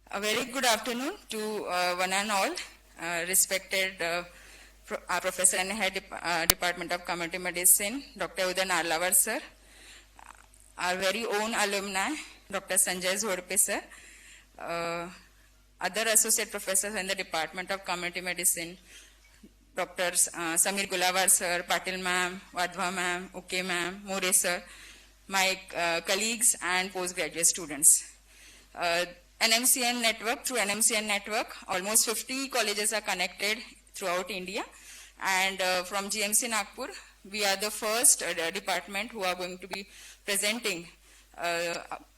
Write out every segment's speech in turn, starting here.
A very good afternoon to one and all, respected our Professor and Head Department of Community Medicine, Dr. Uday Narlawar sir, our very own alumni, Dr. Sanjay Zhodpe sir, other associate professors in the Department of Community Medicine, Dr. Samir Gulawar sir, Patil ma'am, Wadhwa ma'am, Uke ma'am, More sir, my colleagues and postgraduate students. NMCN network, through NMCN network, almost 50 colleges are connected throughout India. And from GMC Nagpur, we are the first department who are going to be presenting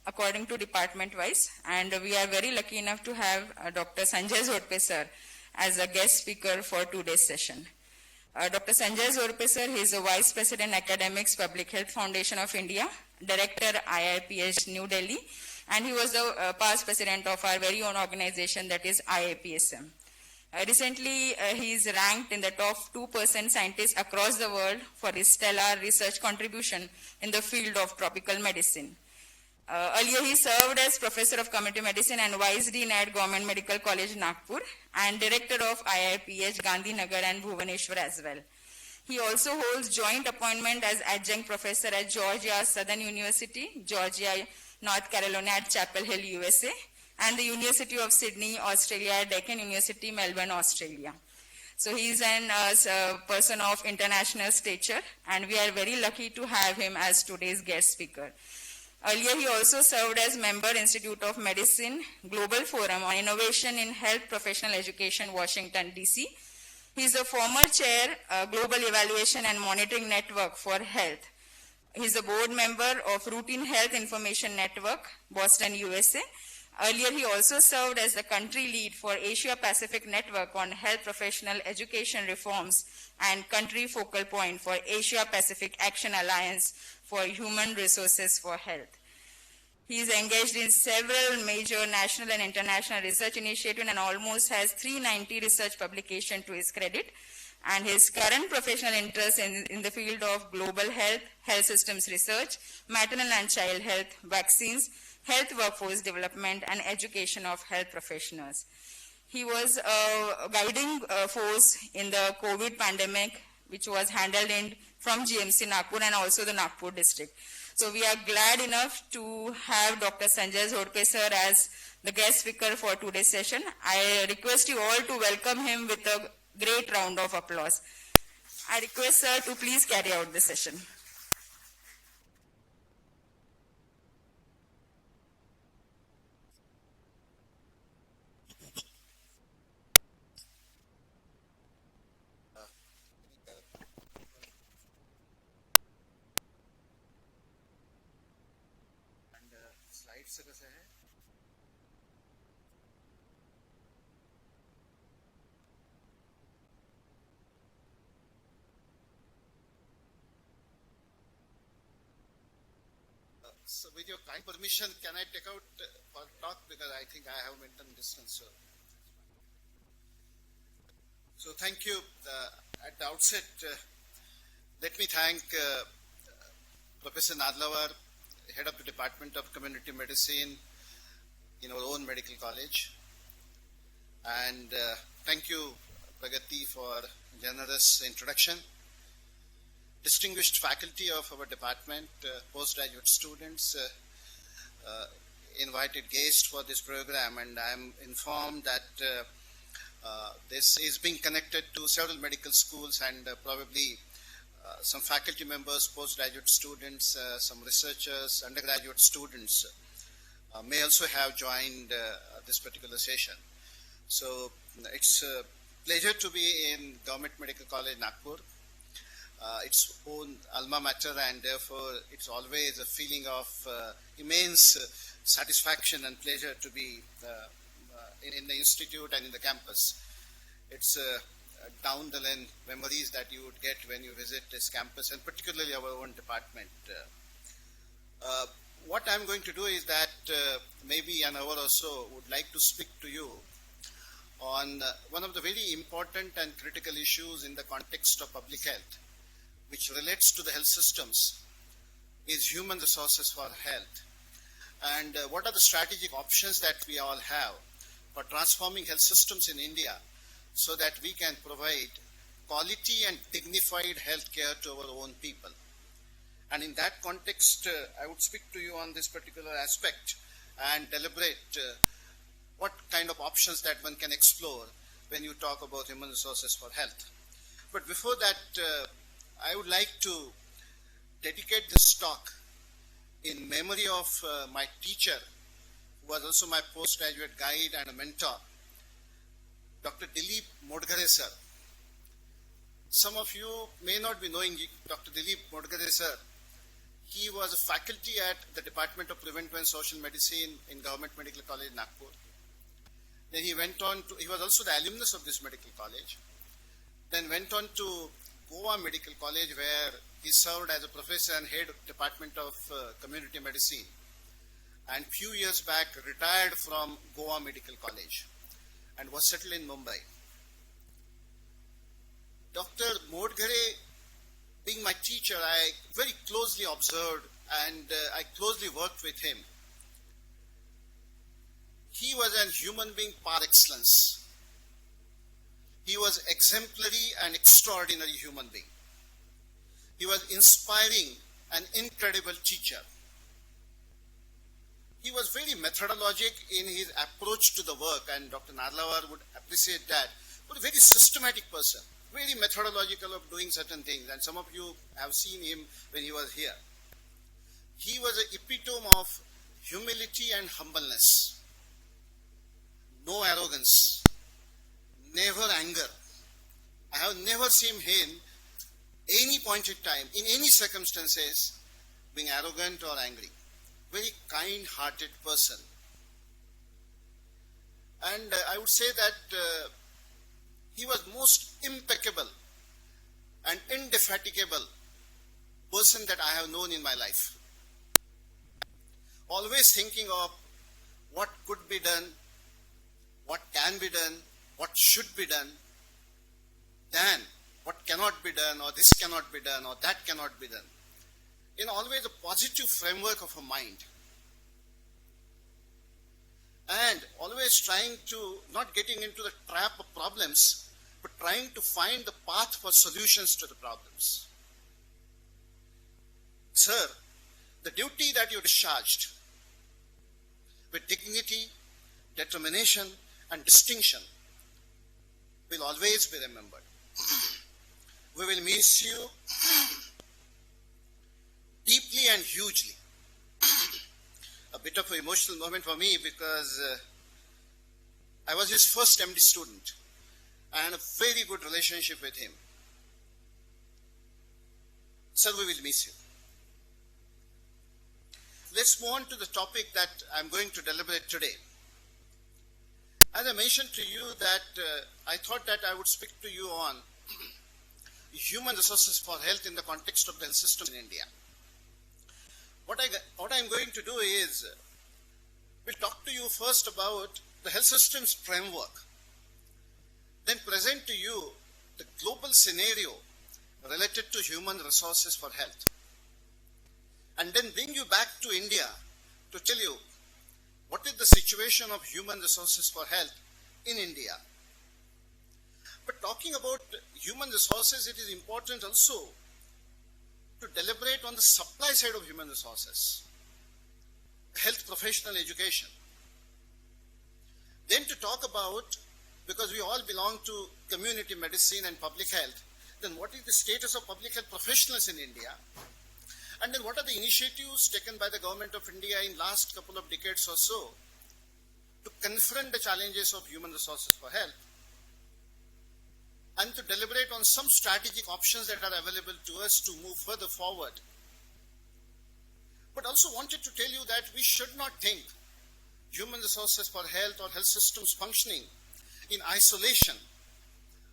according to department wise. And we are very lucky enough to have Dr. Sanjay Zhodpe sir as a guest speaker for today's session. Dr. Sanjay Zhodpe sir, he is the Vice President Academics Public Health Foundation of India, Director IIPH New Delhi, and he was the past president of our very own organization, that is IIPSM. Recently, he is ranked in the top 2% scientists across the world for his stellar research contribution in the field of tropical medicine. Earlier, he served as Professor of Community Medicine and Vice Dean at Government Medical College, Nagpur, and Director of IIPH, Gandhinagar and Bhubaneswar as well. He also holds joint appointment as Adjunct Professor at Georgia Southern University, Georgia, North Carolina at Chapel Hill, USA, and the University of Sydney, Australia, Deccan University, Melbourne, Australia. So he is a person of international stature, and we are very lucky to have him as today's guest speaker. Earlier, he also served as member Institute of Medicine, Global Forum on Innovation in Health Professional Education, Washington, D.C. He is a former chair, Global Evaluation and Monitoring Network for Health. He is a board member of Routine Health Information Network, Boston, USA. Earlier, he also served as the country lead for Asia Pacific Network on Health Professional Education Reforms and country focal point for Asia Pacific Action Alliance for Human Resources for Health. He is engaged in several major national and international research initiatives and almost has 390 research publications to his credit. And his current professional interest in the field of global health, health systems research, maternal and child health, vaccines, health workforce development, and education of health professionals. He was a guiding force in the COVID pandemic, which was handled from GMC Nagpur and also the Nagpur district. So we are glad enough to have Dr. Sanjay Zhodpe sir as the guest speaker for today's session. I request you all to welcome him with a great round of applause. I request sir to please carry out the session. Slides कैसे है? So with your kind permission, can I take out for talk, because I think I have maintained distance. So thank you. At the outset, let me thank Professor Narlawar, Head of the Department of Community Medicine in our own medical college. And thank you, Pragati, for generous introduction. Distinguished faculty of our department, postgraduate students, invited guests for this program, and I am informed that this is being connected to several medical schools and probably some faculty members, postgraduate students, some researchers, undergraduate students may also have joined this particular session. So it's a pleasure to be in Government Medical College, Nagpur. Its own alma mater, and therefore it's always a feeling of immense satisfaction and pleasure to be in the institute and in the campus. It's down the line memories that you would get when you visit this campus, and particularly our own department. What I'm going to do is that maybe an hour or so would like to speak to you on one of the very important and critical issues in the context of public health, which relates to the health systems, is human resources for health. And what are the strategic options that we all have for transforming health systems in India so that we can provide quality and dignified health care to our own people. And in that context, I would speak to you on this particular aspect and deliberate what kind of options that one can explore when you talk about human resources for health. But before that, I would like to dedicate this talk in memory of my teacher, who was also my postgraduate guide and a mentor, Dr. Dilip Modgare sir. Some of you may not be knowing Dr. Dilip Modgare sir. He was a faculty at the Department of Preventive and Social Medicine in Government Medical College, Nagpur. Then he went on to, he was also the alumnus of this medical college. Then went on to Goa Medical College, where he served as a professor and head of Department of Community Medicine. And few years back retired from Goa Medical College and was settled in Mumbai. Dr. Modgare, being my teacher, I very closely observed and I closely worked with him. He was a human being par excellence. He was exemplary and extraordinary human being. He was inspiring and incredible teacher. He was very methodologic in his approach to the work, and Dr. Narlawar would appreciate that. But a very systematic person, very methodological of doing certain things, and some of you have seen him when he was here. He was an epitome of humility and humbleness. No arrogance, never anger. I have never seen him any point in time, in any circumstances, being arrogant or angry. Very kind-hearted person. And I would say that he was most impeccable and indefatigable person that I have known in my life. Always thinking of what could be done, what can be done, what should be done, than what cannot be done, or this cannot be done, or that cannot be done. In always a positive framework of a mind. And always trying to, not getting into the trap of problems, but trying to find the path for solutions to the problems. Sir, the duty that you discharged with dignity, determination, and distinction will always be remembered. We will miss you deeply and hugely. A bit of an emotional moment for me because I was his first MD student and a very good relationship with him. Sir, we will miss you. Let's move on to the topic that I'm going to deliberate today. As I mentioned to you that I thought that I would speak to you on human resources for health in the context of the health system in India. What I'm going to do is, we'll talk to you first about the health system's framework, then present to you the global scenario related to human resources for health, and then bring you back to India to tell you what is the situation of human resources for health in India. But talking about human resources, it is important also to deliberate on the supply side of human resources, health professional education. Then to talk about, because we all belong to community medicine and public health, then what is the status of public health professionals in India? And then what are the initiatives taken by the government of India in last couple of decades or so to confront the challenges of human resources for health? And to deliberate on some strategic options that are available to us to move further forward. But also wanted to tell you that we should not think human resources for health or health systems functioning in isolation,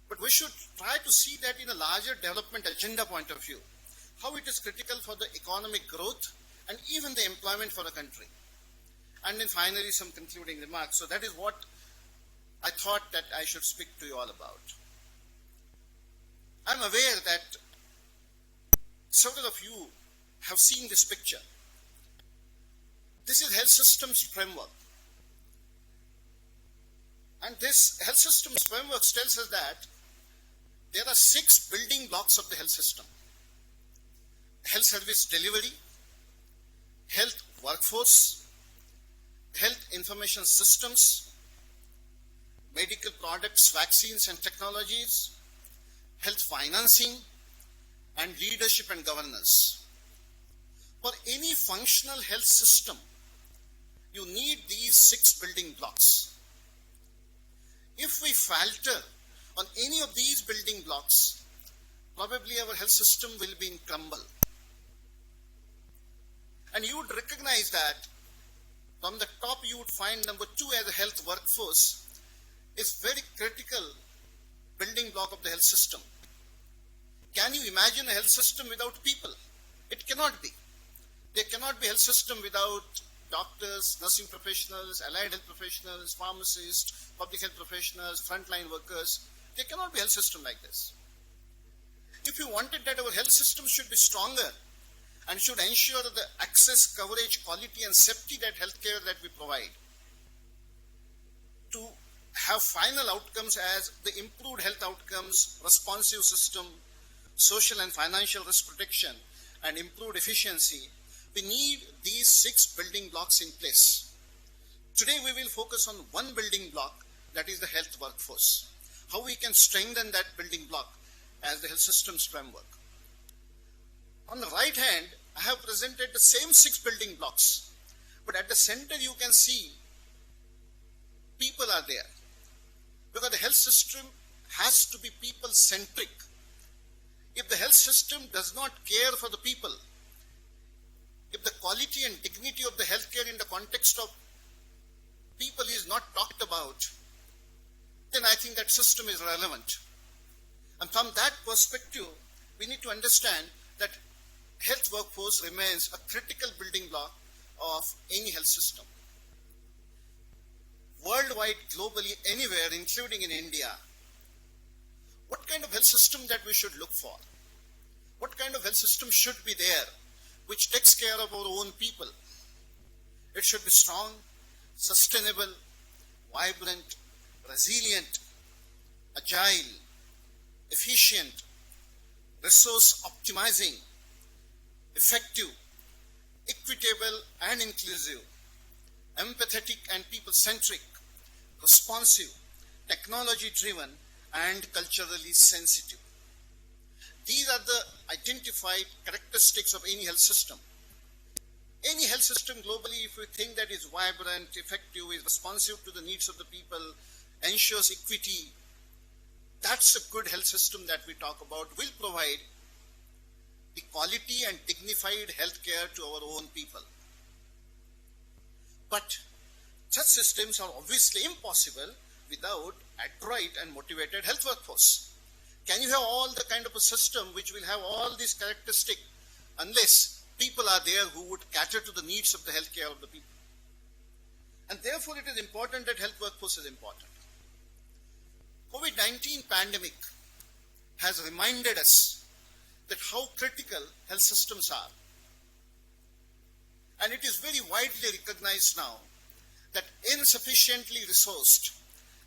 but we should try to see that in a larger development agenda point of view, how it is critical for the economic growth and even the employment for the country. And then finally some concluding remarks. So that is what I thought that I should speak to you all about. I'm aware that several of you have seen this picture. This is health systems framework. And this health systems framework tells us that there are 6 building blocks of the health system: health service delivery, health workforce, health information systems, medical products, vaccines and technologies, health financing, and leadership and governance. For any functional health system, you need these 6 building blocks. If we falter on any of these building blocks, probably our health system will be in crumble. And you would recognize that from the top you would find number 2 as a health workforce is very critical building block of the health system. Can you imagine a health system without people? It cannot be. There cannot be a health system without doctors, nursing professionals, allied health professionals, pharmacists, public health professionals, frontline workers. There cannot be a health system like this. If you wanted that our health system should be stronger and should ensure that the access, coverage, quality and safety that healthcare that we provide, to have final outcomes as the improved health outcomes, responsive system, social and financial risk protection, and improved efficiency, we need these 6 building blocks in place. Today we will focus on one building block, that is the health workforce. How we can strengthen that building block as the health systems framework. On the right hand, I have presented the same 6 building blocks, but at the center you can see people are there. Because the health system has to be people-centric. If the health system does not care for the people, if the quality and dignity of the healthcare in the context of people is not talked about, then I think that system is irrelevant. And from that perspective, we need to understand that health workforce remains a critical building block of any health system. Worldwide, globally, anywhere, including in India, what kind of health system that we should look for? What kind of health system should be there which takes care of our own people? It should be strong, sustainable, vibrant, resilient, agile, efficient, resource optimizing, effective, equitable and inclusive, empathetic and people-centric, responsive, technology-driven and culturally sensitive. These are the identified characteristics of any health system. Any health system globally, if we think that is vibrant, effective, is responsive to the needs of the people, ensures equity, that's a good health system that we talk about, will provide the quality and dignified health care to our own people. But such systems are obviously impossible without adroit and motivated health workforce. Can you have all the kind of a system which will have all these characteristics unless people are there who would cater to the needs of the healthcare of the people? And therefore it is important that health workforce is important. COVID-19 pandemic has reminded us that how critical health systems are. And it is very widely recognized now that insufficiently resourced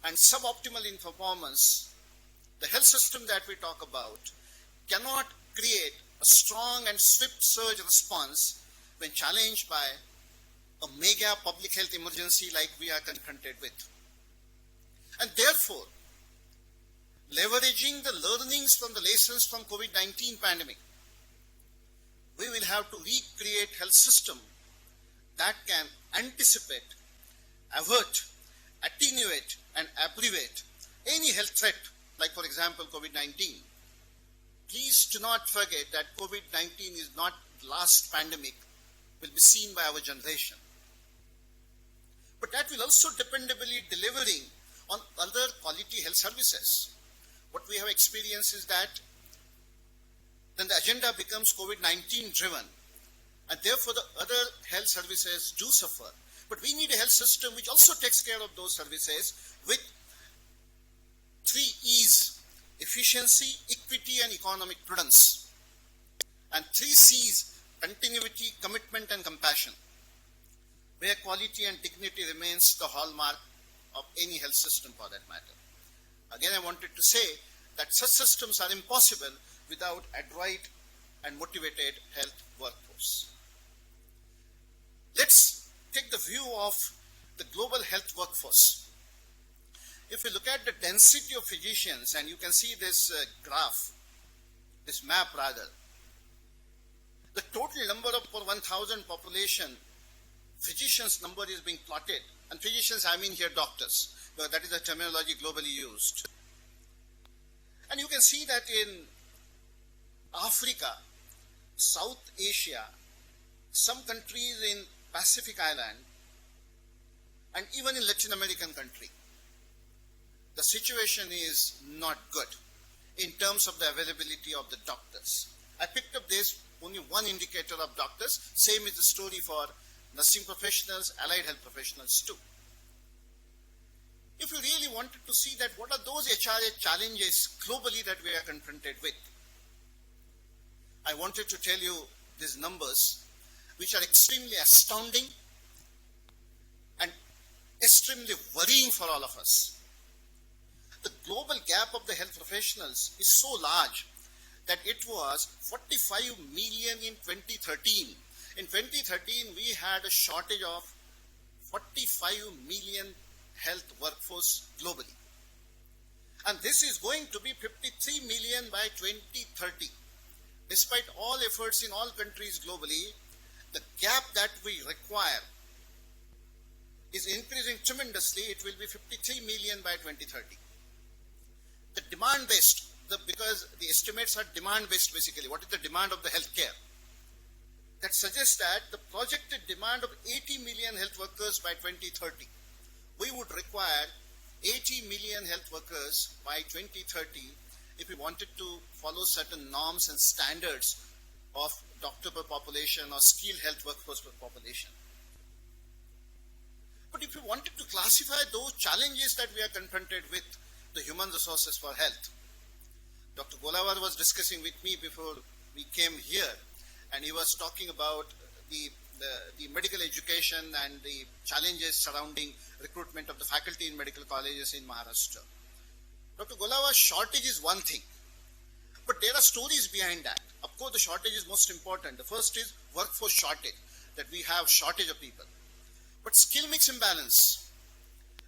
and suboptimal in performance, the health system that we talk about cannot create a strong and swift surge response when challenged by a mega public health emergency like we are confronted with. And therefore, leveraging the learnings from the lessons from COVID-19 pandemic, we will have to recreate health system that can anticipate, avert, attenuate and abbreviate any health threat, like for example COVID-19. Please do not forget that COVID-19 is not the last pandemic will be seen by our generation. But that will also dependably delivering on other quality health services. What we have experienced is that then the agenda becomes COVID-19 driven, and therefore the other health services do suffer. But we need a health system which also takes care of those services with 3 E's: efficiency, equity and economic prudence. And 3 C's: continuity, commitment and compassion, where quality and dignity remains the hallmark of any health system for that matter. Again, I wanted to say that such systems are impossible without adroit and motivated health workforce. Let's take the view of the global health workforce. If you look at the density of physicians, and you can see this graph, this map rather, the total number of per 1,000 population, physicians number is being plotted, and physicians I mean here doctors, because that is the terminology globally used. And you can see that in Africa, South Asia, some countries in Pacific Island, and even in Latin American country, the situation is not good in terms of the availability of the doctors. I picked up this, only one indicator of doctors. Same is the story for nursing professionals, allied health professionals too. If you really wanted to see that what are those HRA challenges globally that we are confronted with, I wanted to tell you these numbers, which are extremely astounding and extremely worrying for all of us. The global gap of the health professionals is so large that it was 45 million in 2013. In 2013, we had a shortage of 45 million health workforce globally. And this is going to be 53 million by 2030. Despite all efforts in all countries globally, the gap that we require is increasing tremendously. It will be 53 million by 2030. The demand-based, because the estimates are demand-based basically. What is the demand of the healthcare? That suggests that the projected demand of 80 million health workers by 2030. We would require 80 million health workers by 2030 if we wanted to follow certain norms and standards of doctor per population or skilled health workforce per population. But if we wanted to classify those challenges that we are confronted with, the human resources for health, Dr. Golawar was discussing with me before we came here, and he was talking about the medical education and the challenges surrounding recruitment of the faculty in medical colleges in Maharashtra. Dr. Golawar, shortage is one thing, but there are stories behind that. Of course, the shortage is most important. The first is workforce shortage, that we have shortage of people. But skill mix imbalance,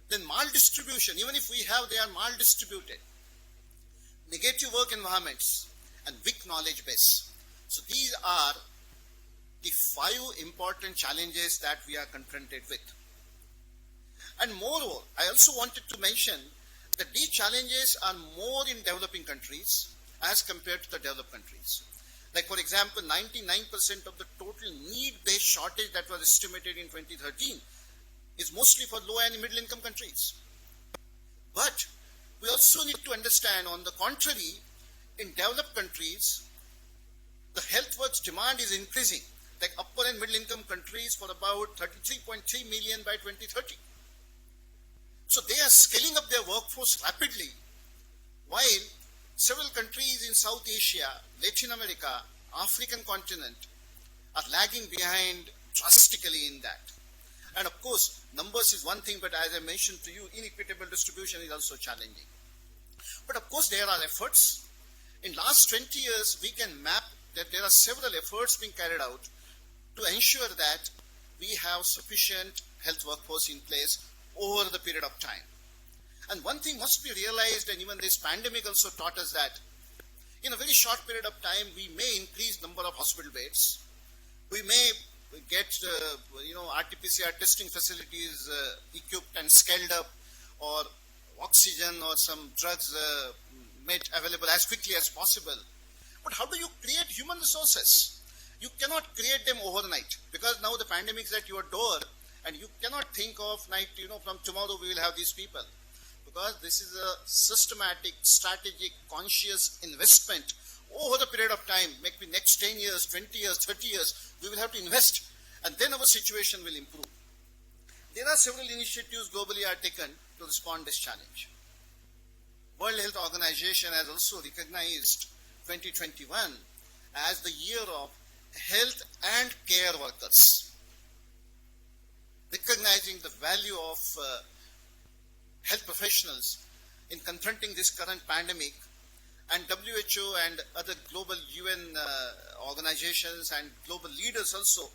then maldistribution, even if we have, they are maldistributed. Negative work environments and weak knowledge base. So these are the 5 important challenges that we are confronted with. And moreover, I also wanted to mention that these challenges are more in developing countries as compared to the developed countries. Like for example, 99% of the total need-based shortage that was estimated in 2013 is mostly for low and middle income countries. But we also need to understand, on the contrary, in developed countries, the health works demand is increasing, like upper and middle income countries for about 33.3 million by 2030. So they are scaling up their workforce rapidly, while several countries in South Asia, Latin America, African continent are lagging behind drastically in that. And of course, numbers is one thing, but as I mentioned to you, inequitable distribution is also challenging. But of course, there are efforts. In last 20 years, we can map that there are several efforts being carried out to ensure that we have sufficient health workforce in place over the period of time. And one thing must be realized, and even this pandemic also taught us that in a very short period of time, we may increase number of hospital beds. We may get RT-PCR testing facilities equipped and scaled up, or oxygen or some drugs made available as quickly as possible. But how do you create human resources? You cannot create them overnight, because now the pandemic is at your door, and you cannot think of from tomorrow we will have these people. Because this is a systematic, strategic, conscious investment over the period of time, maybe next 10 years, 20 years, 30 years, we will have to invest, and then our situation will improve. There are several initiatives globally are taken to respond to this challenge. World Health Organization has also recognized 2021 as the year of health and care workers, recognizing the value of health professionals in confronting this current pandemic, and WHO and other global UN organizations and global leaders also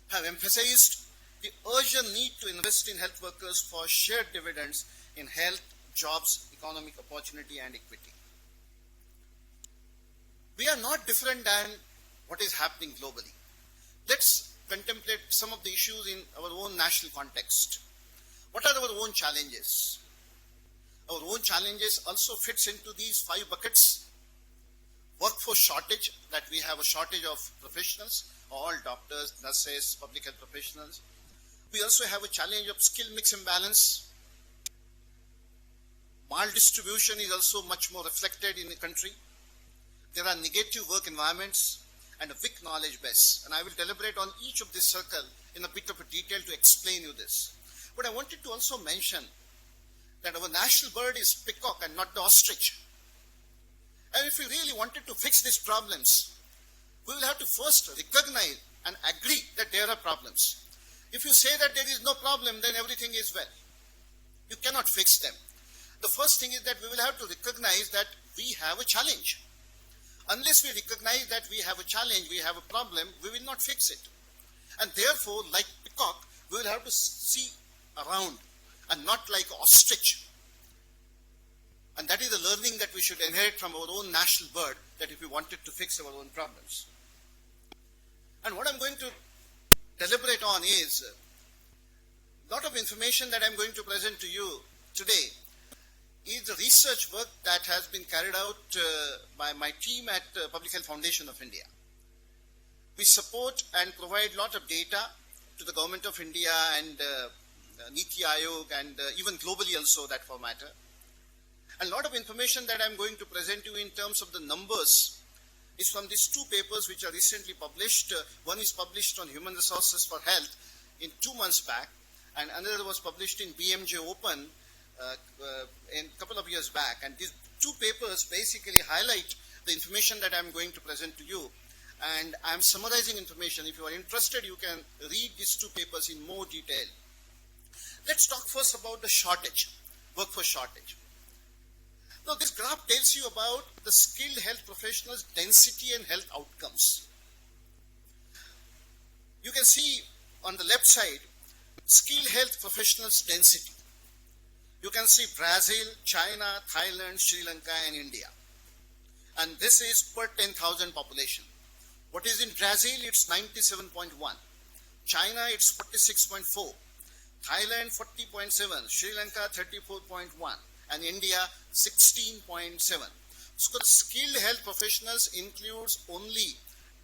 have emphasized the urgent need to invest in health workers for shared dividends in health, jobs, economic opportunity, and equity. We are not different than what is happening globally. Let's contemplate some of the issues in our own national context. What are our own challenges? Our own challenges also fits into these 5 buckets. Workforce shortage, that we have a shortage of professionals, all doctors, nurses, public health professionals. We also have a challenge of skill mix imbalance. Maldistribution is also much more reflected in the country. There are negative work environments and a weak knowledge base. And I will deliberate on each of this circle in a bit of a detail to explain you this. But I wanted to also mention that our national bird is peacock and not the ostrich. And if we really wanted to fix these problems, we will have to first recognize and agree that there are problems. If you say that there is no problem, then everything is well. You cannot fix them. The first thing is that we will have to recognize that we have a challenge. Unless we recognize that we have a challenge, we have a problem, we will not fix it. And therefore, like peacock, we will have to see around and not like ostrich. And that is the learning that we should inherit from our own national bird, that if we wanted to fix our own problems. And what I'm going to deliberate on is a lot of information that I'm going to present to you today is the research work that has been carried out by my team at Public Health Foundation of India. We support and provide a lot of data to the Government of India and Niti Aayog and even globally also, that for matter. And a lot of information that I'm going to present you in terms of the numbers is from these 2 papers which are recently published. One is published on Human Resources for Health in 2 months back, and another was published in BMJ Open in a couple of years back. And these 2 papers basically highlight the information that I'm going to present to you. And I'm summarizing information. If you are interested, you can read these 2 papers in more detail. Let's talk first about the shortage, workforce shortage. Now, this graph tells you about the skilled health professionals' density and health outcomes. You can see on the left side, skilled health professionals' density. You can see Brazil, China, Thailand, Sri Lanka, and India. And this is per 10,000 population. What is in Brazil? It's 97.1. China, it's 46.4. Thailand, 40.7. Sri Lanka, 34.1. And India, 16.7. So skilled health professionals includes only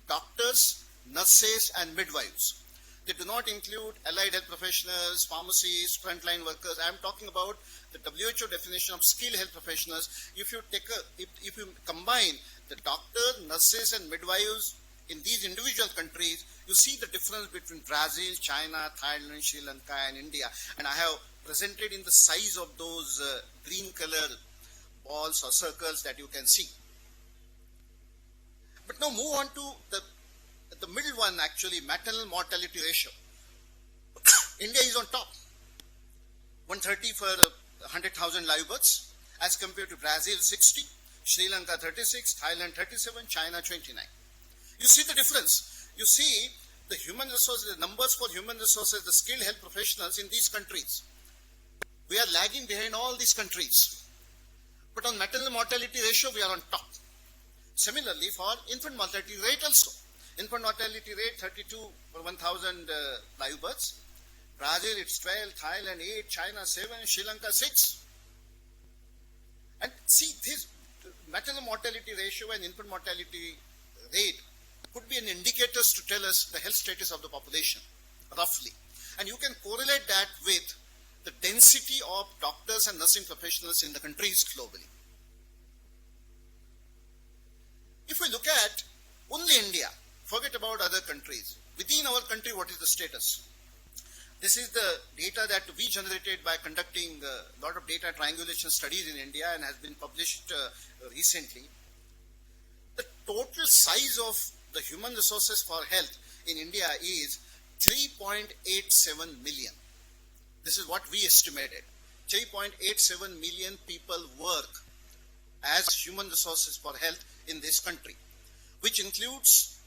doctors, nurses, and midwives. They do not include allied health professionals, pharmacists, frontline workers. I am talking about the WHO definition of skilled health professionals. If you combine the doctors, nurses, and midwives in these individual countries, you see the difference between Brazil, China, Thailand, Sri Lanka, and India. And I have presented in the size of those green color balls or circles that you can see. But now move on to the middle one, actually, maternal mortality ratio. India is on top, 130 for 100,000 live births, as compared to Brazil 60, Sri Lanka 36, Thailand 37, China 29. You see the difference. You see the human resources, the numbers for human resources, the skilled health professionals in these countries. We are lagging behind all these countries. But on maternal mortality ratio, we are on top. Similarly, for infant mortality rate also. Infant mortality rate 32 per 1,000 live births. Brazil, it's 12, Thailand 8, China 7, Sri Lanka 6. And see, this maternal mortality ratio and infant mortality rate could be an indicators to tell us the health status of the population, roughly. And you can correlate that with the density of doctors and nursing professionals in the countries globally. If we look at only India, forget about other countries. Within our country, what is the status? This is the data that we generated by conducting a lot of data triangulation studies in India and has been published recently. The total size of the human resources for health in India is 3.87 million. This is what we estimated. 3.87 million people work as human resources for health in this country, which includes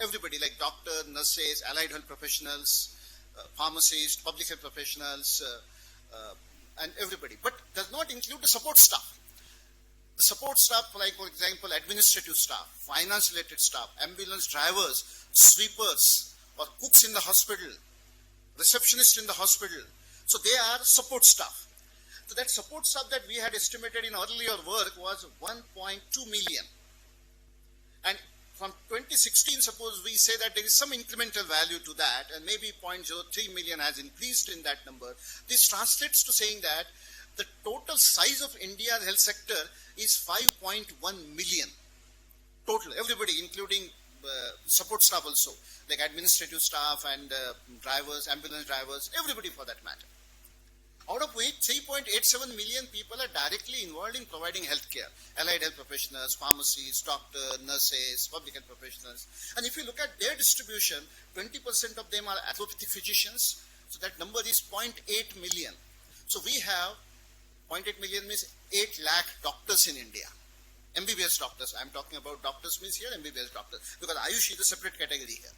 everybody like doctors, nurses, allied health professionals, pharmacists, public health professionals, and everybody, but does not include the support staff. The support staff, like for example, administrative staff, finance-related staff, ambulance drivers, sweepers, or cooks in the hospital, receptionists in the hospital. So they are support staff. So that support staff that we had estimated in earlier work was 1.2 million. And from 2016, suppose we say that there is some incremental value to that, and maybe 0.03 million has increased in that number. This translates to saying that the total size of India's health sector is 5.1 million. Total, everybody, including support staff also, like administrative staff and drivers, ambulance drivers, everybody for that matter. Out of which 3.87 million people are directly involved in providing healthcare, allied health professionals, pharmacists, doctors, nurses, public health professionals. And if you look at their distribution, 20% of them are allopathic physicians, so that number is 0.8 million. So we have 0.8 million means 8 lakh doctors in India. MBBS doctors, I'm talking about doctors means here MBBS doctors, because Ayush is a separate category here.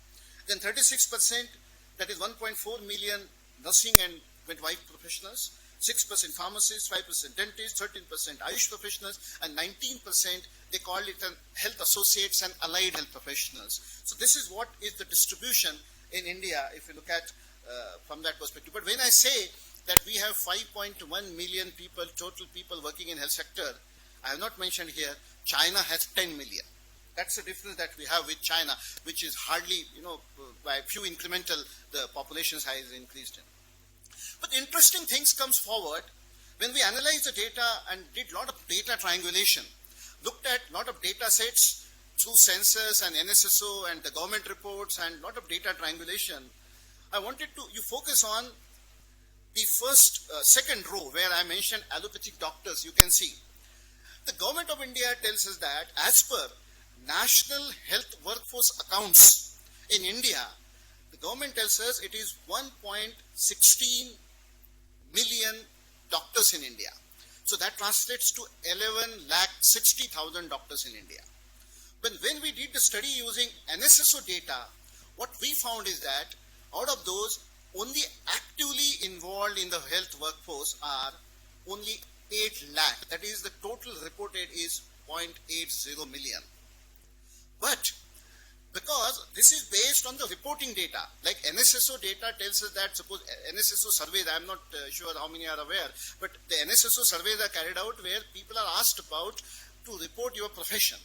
Then 36%, that is 1.4 million nursing and midwife professionals, 6% pharmacists, 5% dentists, 13% Ayush professionals, and 19% they call it health associates and allied health professionals. So this is what is the distribution in India if you look at from that perspective. But when I say that we have 5.1 million people, total people working in health sector, I have not mentioned here, China has 10 million. That's the difference that we have with China, which is hardly, by a few incremental, the population size is increased in. But interesting things comes forward when we analyze the data and did a lot of data triangulation, looked at a lot of data sets through census and NSSO and the government reports and a lot of data triangulation. I wanted you focus on the second row where I mentioned allopathic doctors. You can see the government of India tells us that as per National Health Workforce Accounts in India, the government tells us it is 1.16 million doctors in India. So that translates to 11,60,000 doctors in India. But when we did the study using NSSO data, what we found is that out of those, only actively involved in the health workforce are only 8 lakh. That is, the total reported is 0.80 million. But because this is based on the reporting data, like NSSO data tells us that, suppose NSSO surveys, I am not sure how many are aware, but the NSSO surveys are carried out where people are asked about to report your profession.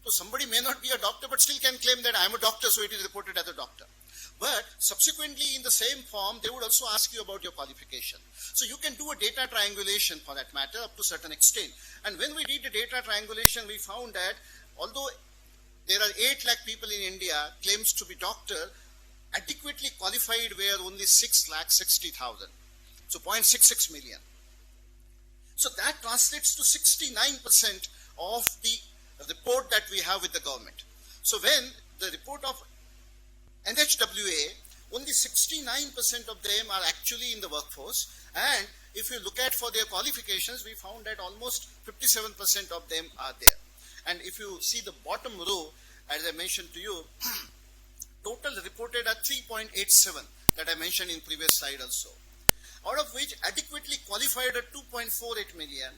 So somebody may not be a doctor but still can claim that I am a doctor, so it is reported as a doctor. But subsequently in the same form, they would also ask you about your qualification. So you can do a data triangulation for that matter up to a certain extent. And when we did the data triangulation, we found that although there are 8 lakh people in India claims to be doctor, adequately qualified were only 6,60,000. So 0.66 million. So that translates to 69% of the report that we have with the government. So when the report of NHWA, only 69% of them are actually in the workforce, and if you look at for their qualifications, we found that almost 57% of them are there. And if you see the bottom row, as I mentioned to you, total reported are 3.87 that I mentioned in previous slide also, out of which adequately qualified are 2.48 million,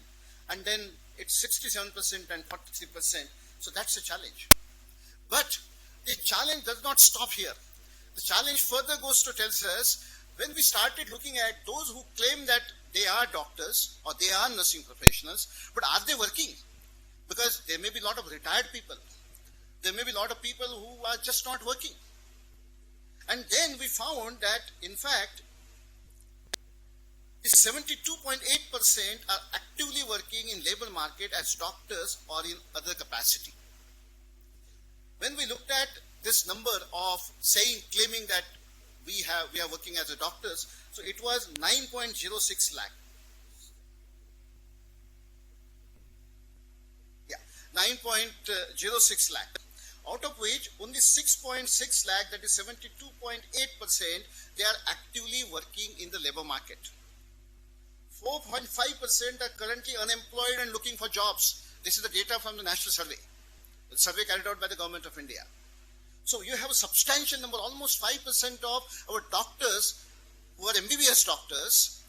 and then it's 67% and 43%. So that's a challenge. But the challenge does not stop here. The challenge further goes to tell us, when we started looking at those who claim that they are doctors or they are nursing professionals, but are they working? Because there may be a lot of retired people. There may be a lot of people who are just not working. And then we found that, in fact, 72.8% are actively working in labor market as doctors or in other capacity. When we looked at this number of claiming that we are working as a doctors, so it was 9.06 lakh. 9.06 lakh. Out of which only 6.6 lakh, that is 72.8%, they are actively working in the labor market. 4.5% are currently unemployed and looking for jobs. This is the data from the National Survey, the survey carried out by the Government of India. So you have a substantial number, almost 5% of our doctors who are MBBS doctors,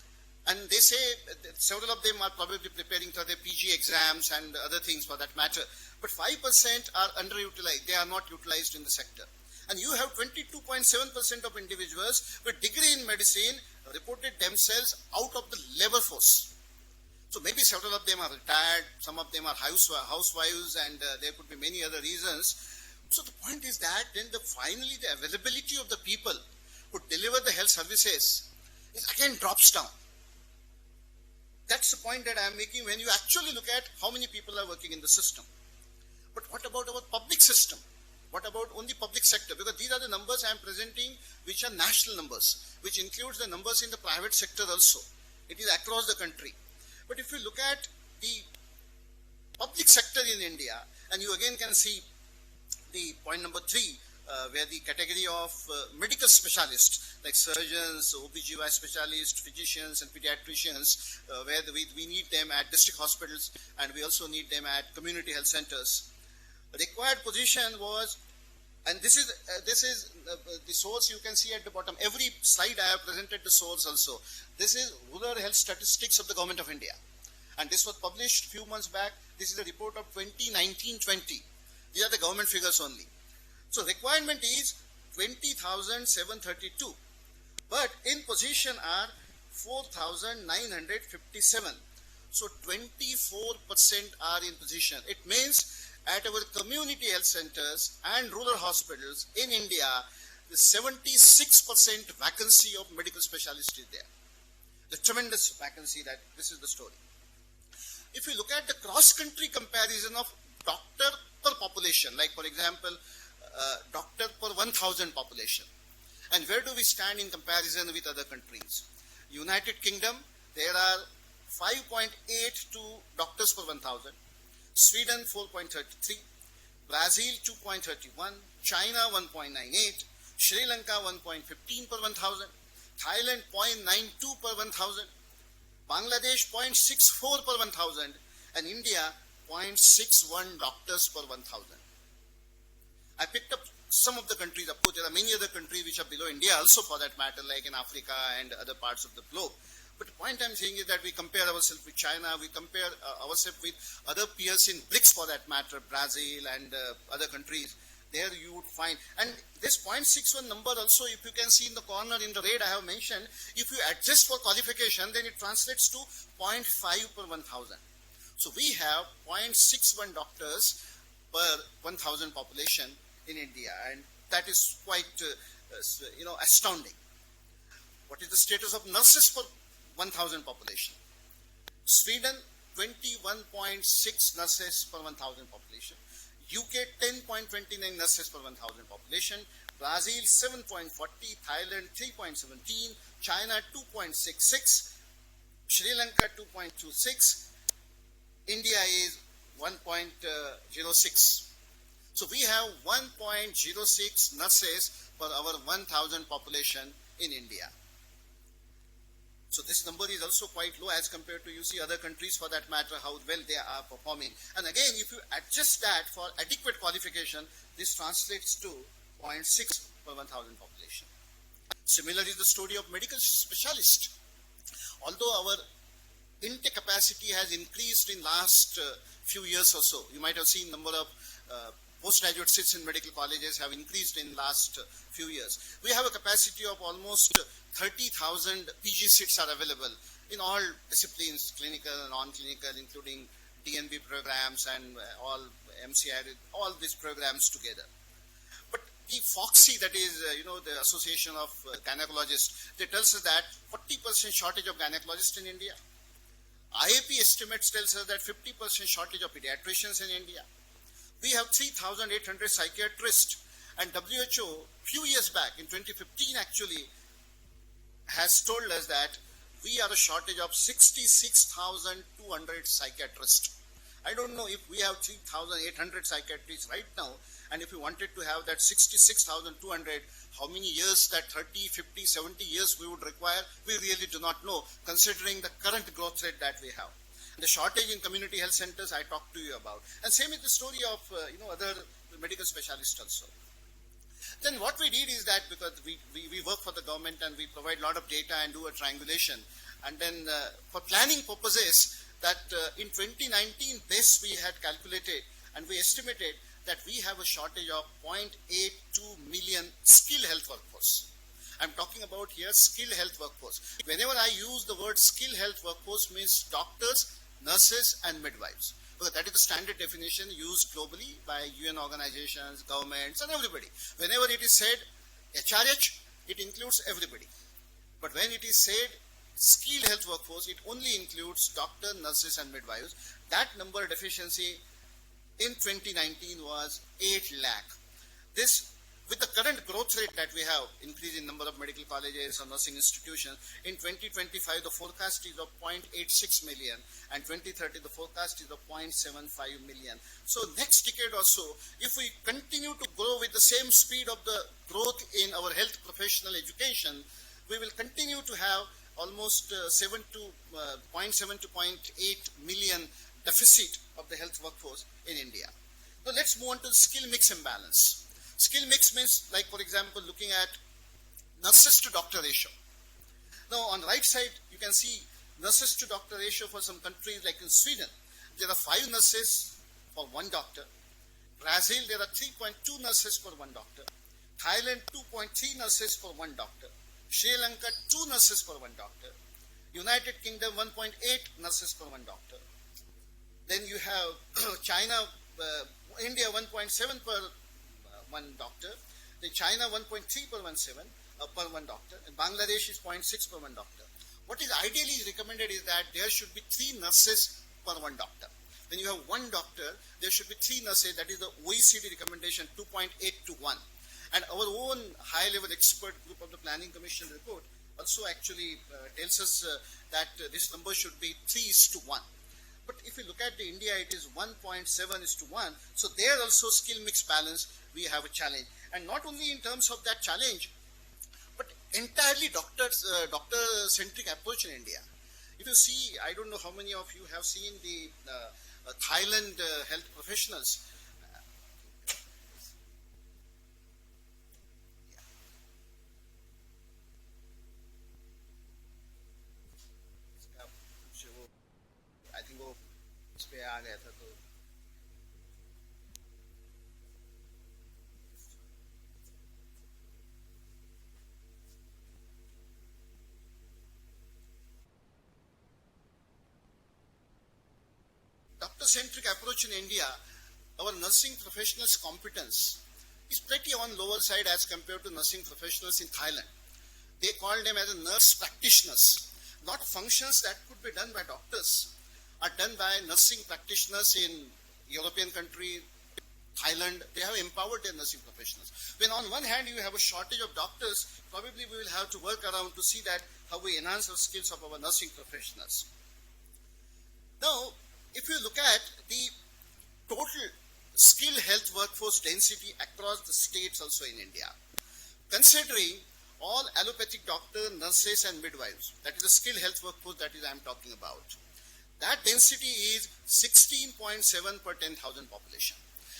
and they say several of them are probably preparing for their PG exams and other things for that matter, but 5% are underutilized, they are not utilized in the sector. And you have 22.7% of individuals with degree in medicine reported themselves out of the labor force. So maybe several of them are retired, some of them are housewives, and there could be many other reasons. So the point is that then finally the availability of the people who deliver the health services is again drops down. That's the point that I am making when you actually look at how many people are working in the system. But what about our public system? What about only public sector? Because these are the numbers I am presenting which are national numbers, which includes the numbers in the private sector also. It is across the country. But if you look at the public sector in India, and you again can see the point number 3, where the category of medical specialists like surgeons, OBGY specialists, physicians and pediatricians, where we need them at district hospitals and we also need them at community health centers. The required position was, and this is the source you can see at the bottom. Every slide I have presented the source also. This is Rural Health Statistics of the Government of India. And this was published a few months back. This is a report of 2019-20. These are the government figures only. So requirement is 20,732. But in position are 4,957. So 24% are in position. It means at our community health centers and rural hospitals in India, the 76% vacancy of medical specialists is there. The tremendous vacancy, that this is the story. If you look at the cross-country comparison of doctor per population, like for example, doctor per 1,000 population, and where do we stand in comparison with other countries? United Kingdom, there are 5.82 doctors per 1,000. Sweden 4.33, Brazil 2.31, China 1.98, Sri Lanka 1.15 per 1,000, Thailand 0.92 per 1,000, Bangladesh 0.64 per 1,000, and India 0.61 doctors per 1,000. I picked up some of the countries. Of course, there are many other countries which are below India also for that matter, like in Africa and other parts of the globe. But the point I'm saying is that we compare ourselves with China, we compare ourselves with other peers in BRICS for that matter, Brazil and other countries. There you would find, and this 0.61 number also, if you can see in the corner in the red I have mentioned, if you adjust for qualification, then it translates to 0.5 per 1,000. So we have 0.61 doctors per 1,000 population in India, and that is quite astounding. What is the status of nurses per 1,000 population? Sweden 21.6 nurses per 1,000 population, UK 10.29 nurses per 1,000 population, Brazil 7.40, Thailand 3.17, China 2.66, Sri Lanka 2.26, India is 1.06. So we have 1.06 nurses per our 1,000 population in India. So this number is also quite low as compared to, you see, other countries for that matter, how well they are performing. And again, if you adjust that for adequate qualification, this translates to 0.6 per 1,000 population. Similar is the story of medical specialists. Although our intake capacity has increased in last few years or so, you might have seen number of postgraduate seats in medical colleges have increased in last few years. We have a capacity of almost 30,000 PG seats are available in all disciplines, clinical and non-clinical, including DNB programs and all MCI, all these programs together. But the FOGSI, that is, the Association of Gynecologists, they tells us that 40% shortage of gynecologists in India. IAP estimates tells us that 50% shortage of pediatricians in India. We have 3,800 psychiatrists, and WHO few years back in 2015 actually has told us that we are a shortage of 66,200 psychiatrists. I don't know if we have 3,800 psychiatrists right now, and if we wanted to have that 66,200, how many years, that 30, 50, 70 years we would require, we really do not know, considering the current growth rate that we have. The shortage in community health centers I talked to you about. And same is the story of other medical specialists also. Then what we did is that, because we work for the government and we provide a lot of data and do a triangulation, and then for planning purposes, that in 2019 base we had calculated and we estimated that we have a shortage of 0.82 million skilled health workforce. I'm talking about here skilled health workforce. Whenever I use the word skilled health workforce, means doctors, nurses and midwives. Because that is the standard definition used globally by UN organizations, governments and everybody. Whenever it is said HRH, it includes everybody. But when it is said skilled health workforce, it only includes doctors, nurses and midwives. That number deficiency in 2019 was 8 lakh. This, with the current growth rate that we have, increase in number of medical colleges or nursing institutions, in 2025 the forecast is of 0.86 million, and 2030 the forecast is of 0.75 million. So next decade or so, if we continue to grow with the same speed of the growth in our health professional education, we will continue to have almost 0.7 to 0.8 million deficit of the health workforce in India. Now let's move on to the skill mix imbalance. Skill mix means, like for example, looking at nurses to doctor ratio. Now on the right side, you can see nurses to doctor ratio for some countries, like in Sweden, there are 5 nurses for 1 doctor. Brazil, there are 3.2 nurses for 1 doctor. Thailand, 2.3 nurses for 1 doctor. Sri Lanka, 2 nurses for 1 doctor. United Kingdom, 1.8 nurses for 1 doctor. Then you have China, India 1.7 per 1 doctor. Then China 1.3 per 1 doctor. And Bangladesh is 0.6 per 1 doctor. What is ideally recommended is that there should be 3 nurses per 1 doctor. When you have 1 doctor, there should be 3 nurses. That is the OECD recommendation, 2.8 to 1. And our own high-level expert group of the Planning Commission report also actually tells us that this number should be 3:1. But if you look at the India, it is 1.7:1. So there also skill mix balance, we have a challenge. And not only in terms of that challenge, but entirely doctor-centric approach in India. If you see, I don't know how many of you have seen the Thailand health professionals. I think वो इस पे आ गया था तो doctor-centric approach in India, our nursing professionals' competence is pretty on lower side as compared to nursing professionals in Thailand. They call them as a nurse practitioners. A lot of functions that could be done by doctors are done by nursing practitioners in European country, Thailand. They have empowered their nursing professionals. When on one hand you have a shortage of doctors, probably we will have to work around to see that how we enhance the skills of our nursing professionals. Now, if you look at the total skilled health workforce density across the states also in India, considering all allopathic doctors, nurses and midwives, that is the skilled health workforce that is I am talking about, that density is 16.7 per 10,000 population.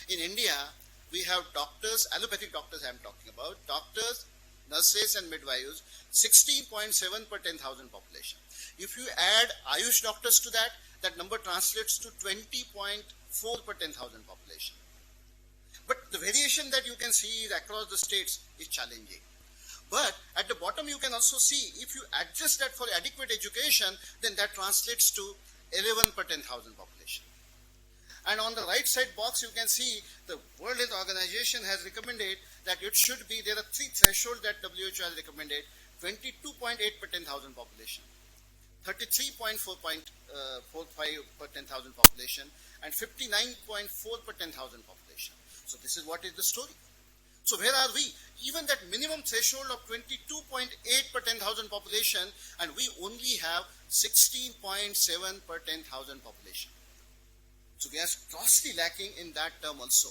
In India, we have doctors, allopathic doctors I am talking about, doctors, nurses and midwives, 16.7 per 10,000 population. If you add Ayush doctors to that, that number translates to 20.4 per 10,000 population. But the variation that you can see across the states is challenging. But at the bottom you can also see, if you adjust that for adequate education, then that translates to 11 per 10,000 population. And on the right side box you can see the World Health Organization has recommended that it should be, there are 3 thresholds that WHO has recommended: 22.8 per 10,000 population, 33.45 per 10,000 population, and 59.4 per 10,000 population. So this is what is the story. So where are we? Even that minimum threshold of 22.8 per 10,000 population, and we only have 16.7 per 10,000 population. So we are grossly lacking in that term also.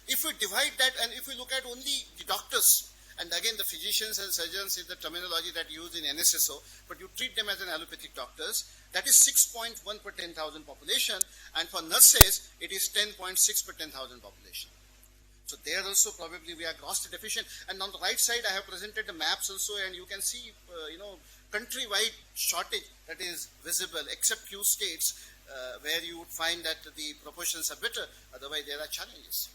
If we divide that and if we look at only the doctors, and again the physicians and surgeons is the terminology that used in NSSO, but you treat them as an allopathic doctors, that is 6.1 per 10,000 population, and for nurses it is 10.6 per 10,000 population. So there also probably we are grossly deficient. And on the right side I have presented the maps also, and you can see countrywide shortage that is visible, except few states where you would find that the proportions are better, otherwise there are challenges.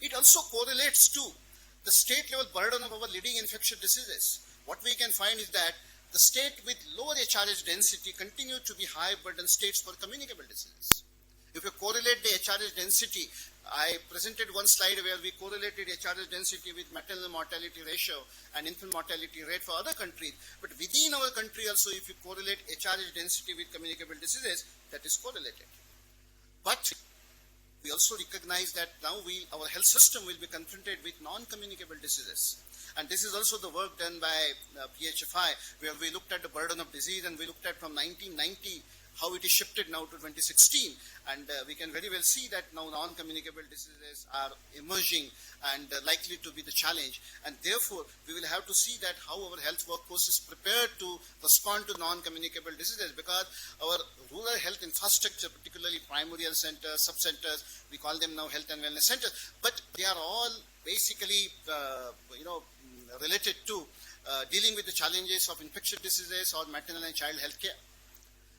It also correlates to the state level burden of our leading infectious diseases. What we can find is that the state with lower HRH density continue to be high burden states for communicable diseases. If you correlate the HRH density, I presented one slide where we correlated HRH density with maternal mortality ratio and infant mortality rate for other countries. But within our country also, if you correlate HRH density with communicable diseases, that is correlated. But we also recognize that now our health system will be confronted with non-communicable diseases. And this is also the work done by PHFI, where we looked at the burden of disease, and we looked at from 1990 how it is shifted now to 2016, and we can very well see that now non-communicable diseases are emerging and likely to be the challenge, and therefore we will have to see that how our health workforce is prepared to respond to non-communicable diseases, because our rural health infrastructure, particularly primary health centers, sub-centers, we call them now health and wellness centers, but they are all basically related to dealing with the challenges of infectious diseases or maternal and child health care.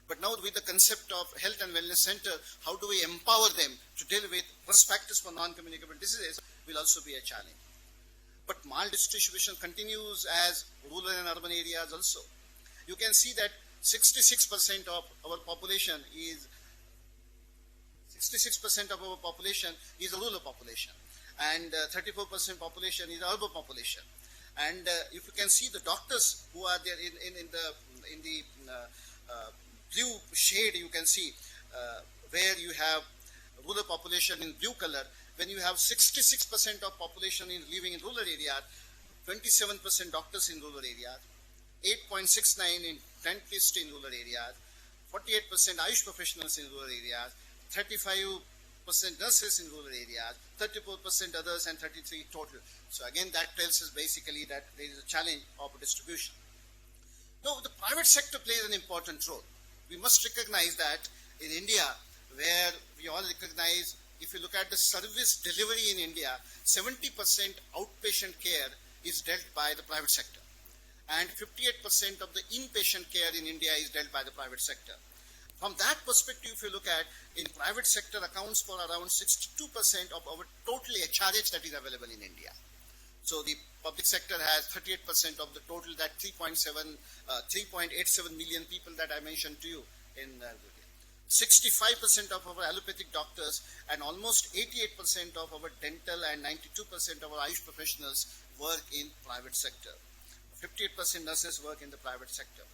But now with the concept of health and wellness center, how do we empower them to deal with risk factors for non-communicable diseases will also be a challenge. But maldistribution continues as rural and urban areas also. You can see that 66% of our population is a rural population, and 34% population is urban population. And if you can see the doctors who are there in the blue shade, you can see where you have rural population in blue color. When you have 66% of population living in rural areas, 27% doctors in rural areas, 8.69 in dentists in rural areas, 48% Ayush professionals in rural areas, 35% nurses in rural areas, 34% others, and 33 total. So again, that tells us basically that there is a challenge of distribution. Now, the private sector plays an important role. We must recognize that in India, where we all recognize, if you look at the service delivery in India, 70% outpatient care is dealt by the private sector, and 58% of the inpatient care in India is dealt by the private sector. From that perspective, if you look at, in private sector accounts for around 62% of our total HRH that is available in India. So the public sector has 38% of the total, that 3.87 million people that I mentioned to you in 65% of our allopathic doctors and almost 88% of our dental and 92% of our Ayush professionals work in private sector. 58% nurses work in the private sector.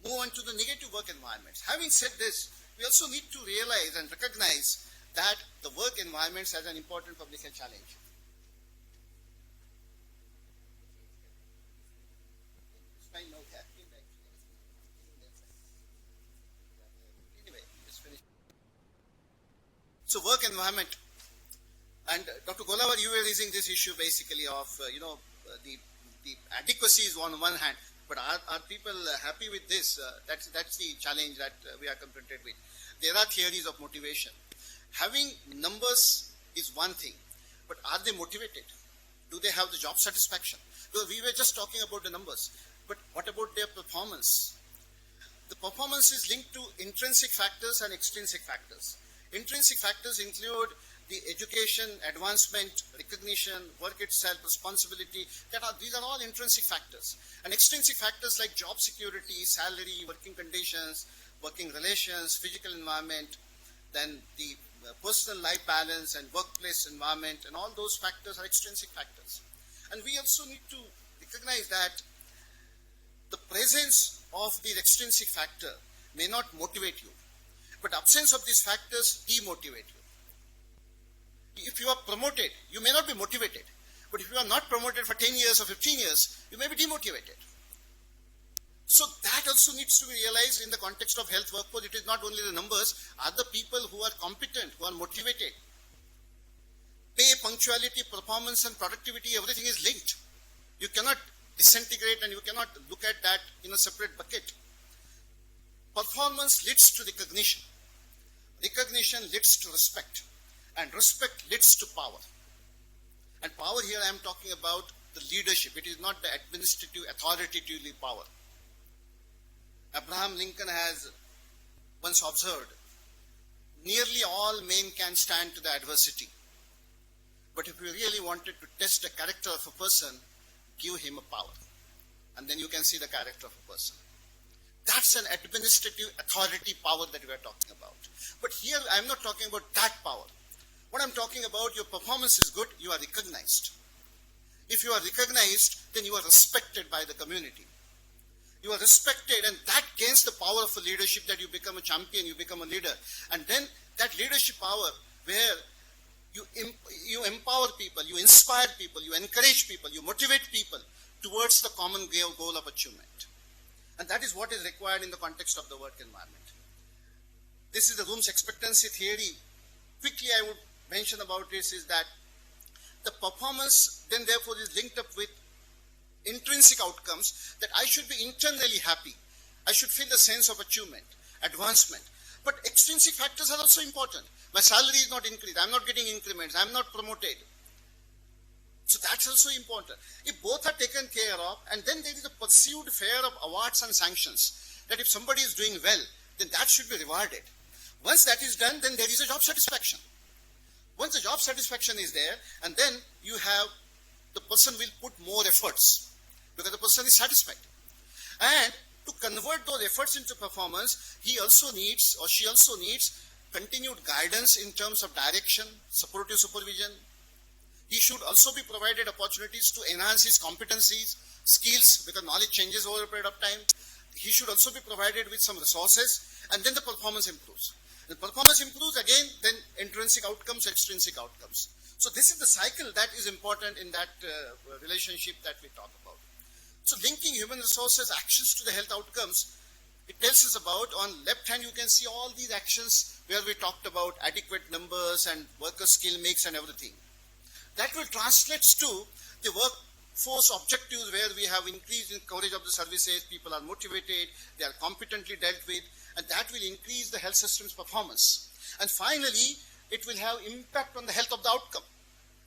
Move on to the negative work environments. Having said this, we also need to realize and recognize that the work environments has an important public health challenge. So work environment, and Dr. Golawar, you were raising this issue basically of the adequacy is on one hand, but are people happy with this? That's the challenge that we are confronted with. There are theories of motivation. Having numbers is one thing, but are they motivated? Do they have the job satisfaction? Because we were just talking about the numbers, but what about their performance? The performance is linked to intrinsic factors and extrinsic factors. Intrinsic factors include the education, advancement, recognition, work itself, responsibility. These are all intrinsic factors. And extrinsic factors like job security, salary, working conditions, working relations, physical environment, then the personal life balance and workplace environment, and all those factors are extrinsic factors. And we also need to recognize that the presence of the extrinsic factor may not motivate you, but absence of these factors demotivate you. If you are promoted, you may not be motivated, but if you are not promoted for 10 years or 15 years, you may be demotivated. So that also needs to be realized in the context of health workforce. It is not only the numbers, are the people who are competent, who are motivated. Pay, punctuality, performance and productivity, everything is linked. You cannot disintegrate and you cannot look at that in a separate bucket. Performance leads to recognition. Recognition leads to respect. And respect leads to power. And power here I am talking about the leadership. It is not the administrative authoritative power. Abraham Lincoln has once observed, nearly all men can stand to the adversity. But if you really wanted to test the character of a person, give him a power. And then you can see the character of a person. That's an administrative authority power that we are talking about. But here I am not talking about that power. What I am talking about, your performance is good, you are recognized. If you are recognized, then you are respected by the community. You are respected, and that gains the power of a leadership, that you become a champion, you become a leader. And then that leadership power where you empower people, you inspire people, you encourage people, you motivate people towards the common goal of achievement. And that is what is required in the context of the work environment. This is the Room's expectancy theory. Quickly I would mention about this is that the performance then therefore is linked up with intrinsic outcomes, that I should be internally happy. I should feel the sense of achievement, advancement. But extrinsic factors are also important. My salary is not increased. I'm not getting increments. I'm not promoted. So that's also important. If both are taken care of, and then there is a pursued fear of awards and sanctions, that if somebody is doing well, then that should be rewarded. Once that is done, then there is a job satisfaction. Once the job satisfaction is there, and then you have, the person will put more efforts because the person is satisfied. And to convert those efforts into performance, he also needs, or she also needs, continued guidance in terms of direction, supportive supervision. He should also be provided opportunities to enhance his competencies, skills, because knowledge changes over a period of time. He should also be provided with some resources, and then the performance improves. The performance improves, again, then intrinsic outcomes, extrinsic outcomes. So this is the cycle that is important in that relationship that we talk about. So linking human resources actions to the health outcomes, it tells us about, on left hand you can see all these actions where we talked about adequate numbers and worker skill mix and everything. That will translate to the workforce objectives where we have increased in coverage of the services, people are motivated, they are competently dealt with, and that will increase the health system's performance. And finally, it will have impact on the health of the outcome,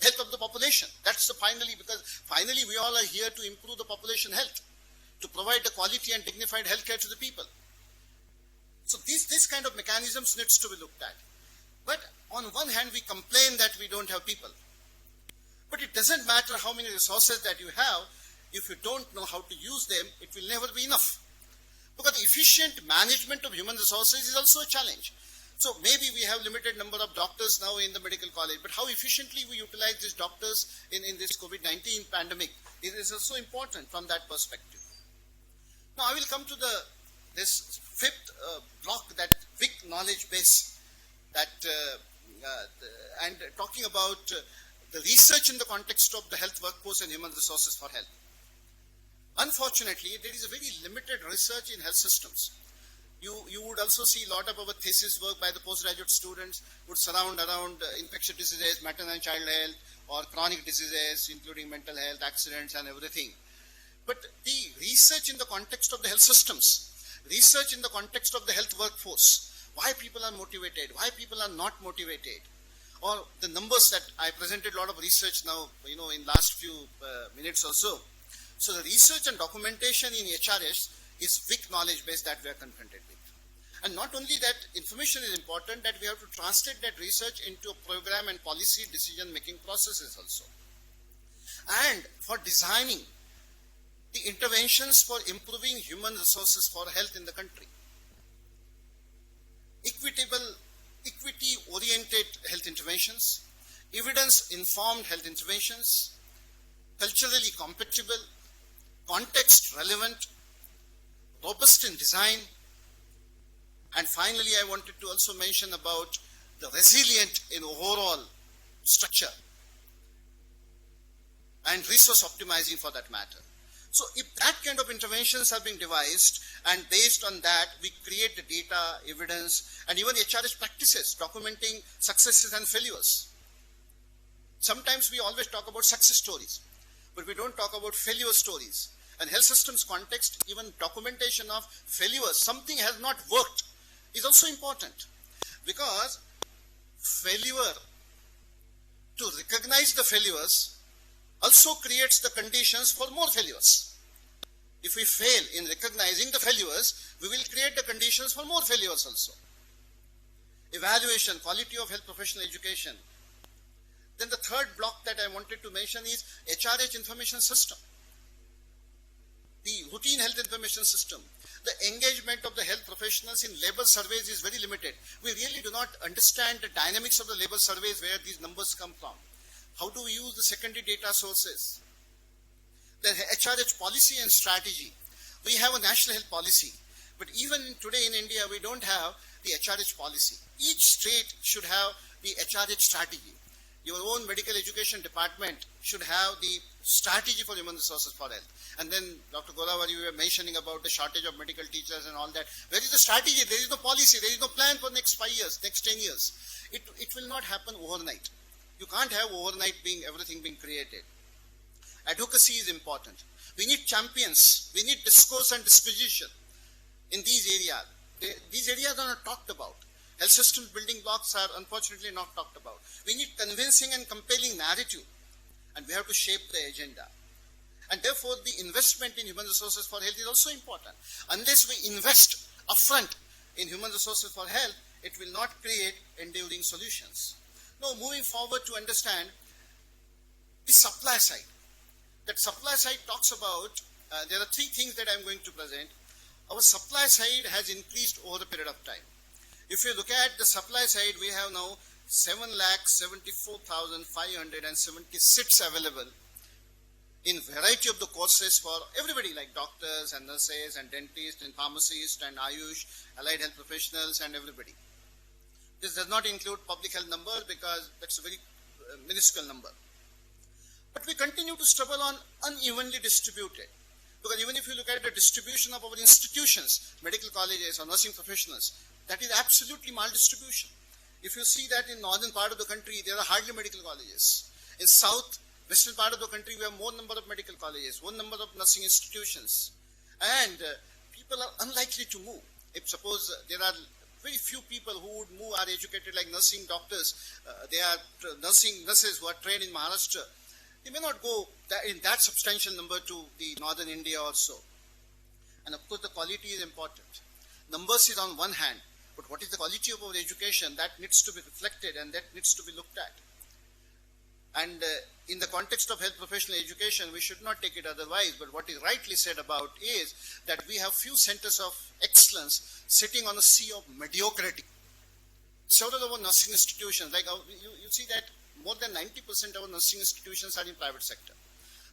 health of the population. That's the finally, because finally we all are here to improve the population health, to provide the quality and dignified healthcare to the people. So this kind of mechanisms needs to be looked at. But on one hand, we complain that we don't have people. But it doesn't matter how many resources that you have, if you don't know how to use them, it will never be enough. Because the efficient management of human resources is also a challenge. So maybe we have limited number of doctors now in the medical college, but how efficiently we utilize these doctors in this COVID-19 pandemic is also important from that perspective. Now I will come to this fifth block, that WIC knowledge base, that and talking about the research in the context of the health workforce and human resources for health. Unfortunately, there is a very limited research in health systems. You would also see a lot of our thesis work by the postgraduate students would surround around infectious diseases, maternal and child health, or chronic diseases, including mental health, accidents, and everything. But the research in the context of the health systems, research in the context of the health workforce, why people are motivated, why people are not motivated, or the numbers that I presented a lot of research now, in last few minutes or so. So the research and documentation in HRS is WIC knowledge base that we are confronted with. And not only that, information is important, that we have to translate that research into a program and policy decision-making processes also. And for designing the interventions for improving human resources for health in the country. Equity-oriented health interventions, evidence-informed health interventions, culturally compatible, context-relevant, robust in design, and finally I wanted to also mention about the resilient in overall structure and resource optimizing for that matter. So if that kind of interventions are being devised, and based on that, we create the data, evidence, and even HRH practices, documenting successes and failures. Sometimes we always talk about success stories, but we don't talk about failure stories. And health systems context, even documentation of failures, something has not worked, is also important. Because failure, to recognize the failures, also creates the conditions for more failures. If we fail in recognizing the failures, we will create the conditions for more failures also. Evaluation, quality of health professional education. Then the third block that I wanted to mention is HRH information system. The routine health information system. The engagement of the health professionals in labor surveys is very limited. We really do not understand the dynamics of the labor surveys, where these numbers come from. How do we use the secondary data sources? The HRH policy and strategy. We have a national health policy, but even today in India, we don't have the HRH policy. Each state should have the HRH strategy. Your own medical education department should have the strategy for human resources for health. And then, Dr. Goravar, you were mentioning about the shortage of medical teachers and all that. Where is the strategy? There is no policy. There is no plan for next 5 years, next 10 years. It will not happen overnight. You can't have overnight everything being created. Advocacy is important. We need champions. We need discourse and disposition in these areas. These areas are not talked about. Health systems building blocks are unfortunately not talked about. We need convincing and compelling narrative, and we have to shape the agenda. And therefore, the investment in human resources for health is also important. Unless we invest upfront in human resources for health, it will not create enduring solutions. Now, moving forward to understand the supply side. That supply side talks about, there are three things that I'm going to present. Our supply side has increased over the period of time. If you look at the supply side, we have now 7,74,576 available in variety of the courses for everybody, like doctors and nurses and dentists and pharmacists and Ayush, allied health professionals and everybody. This does not include public health number because that's a very minuscule number. But we continue to struggle on unevenly distributed. Because even if you look at the distribution of our institutions, medical colleges or nursing professionals, that is absolutely maldistribution. If you see that in northern part of the country, there are hardly medical colleges. In south, western part of the country, we have more number of medical colleges, more number of nursing institutions. And people are unlikely to move. If suppose there are very few people who would move are educated like nursing doctors, they are nurses who are trained in Maharashtra. They may not go in that substantial number to the northern India also. And of course, the quality is important. Numbers is on one hand, but what is the quality of our education? That needs to be reflected and that needs to be looked at. And in the context of health professional education, we should not take it otherwise, but what is rightly said about is that we have few centers of excellence sitting on a sea of mediocrity. Several of our nursing institutions, like you see that more than 90% of our nursing institutions are in private sector.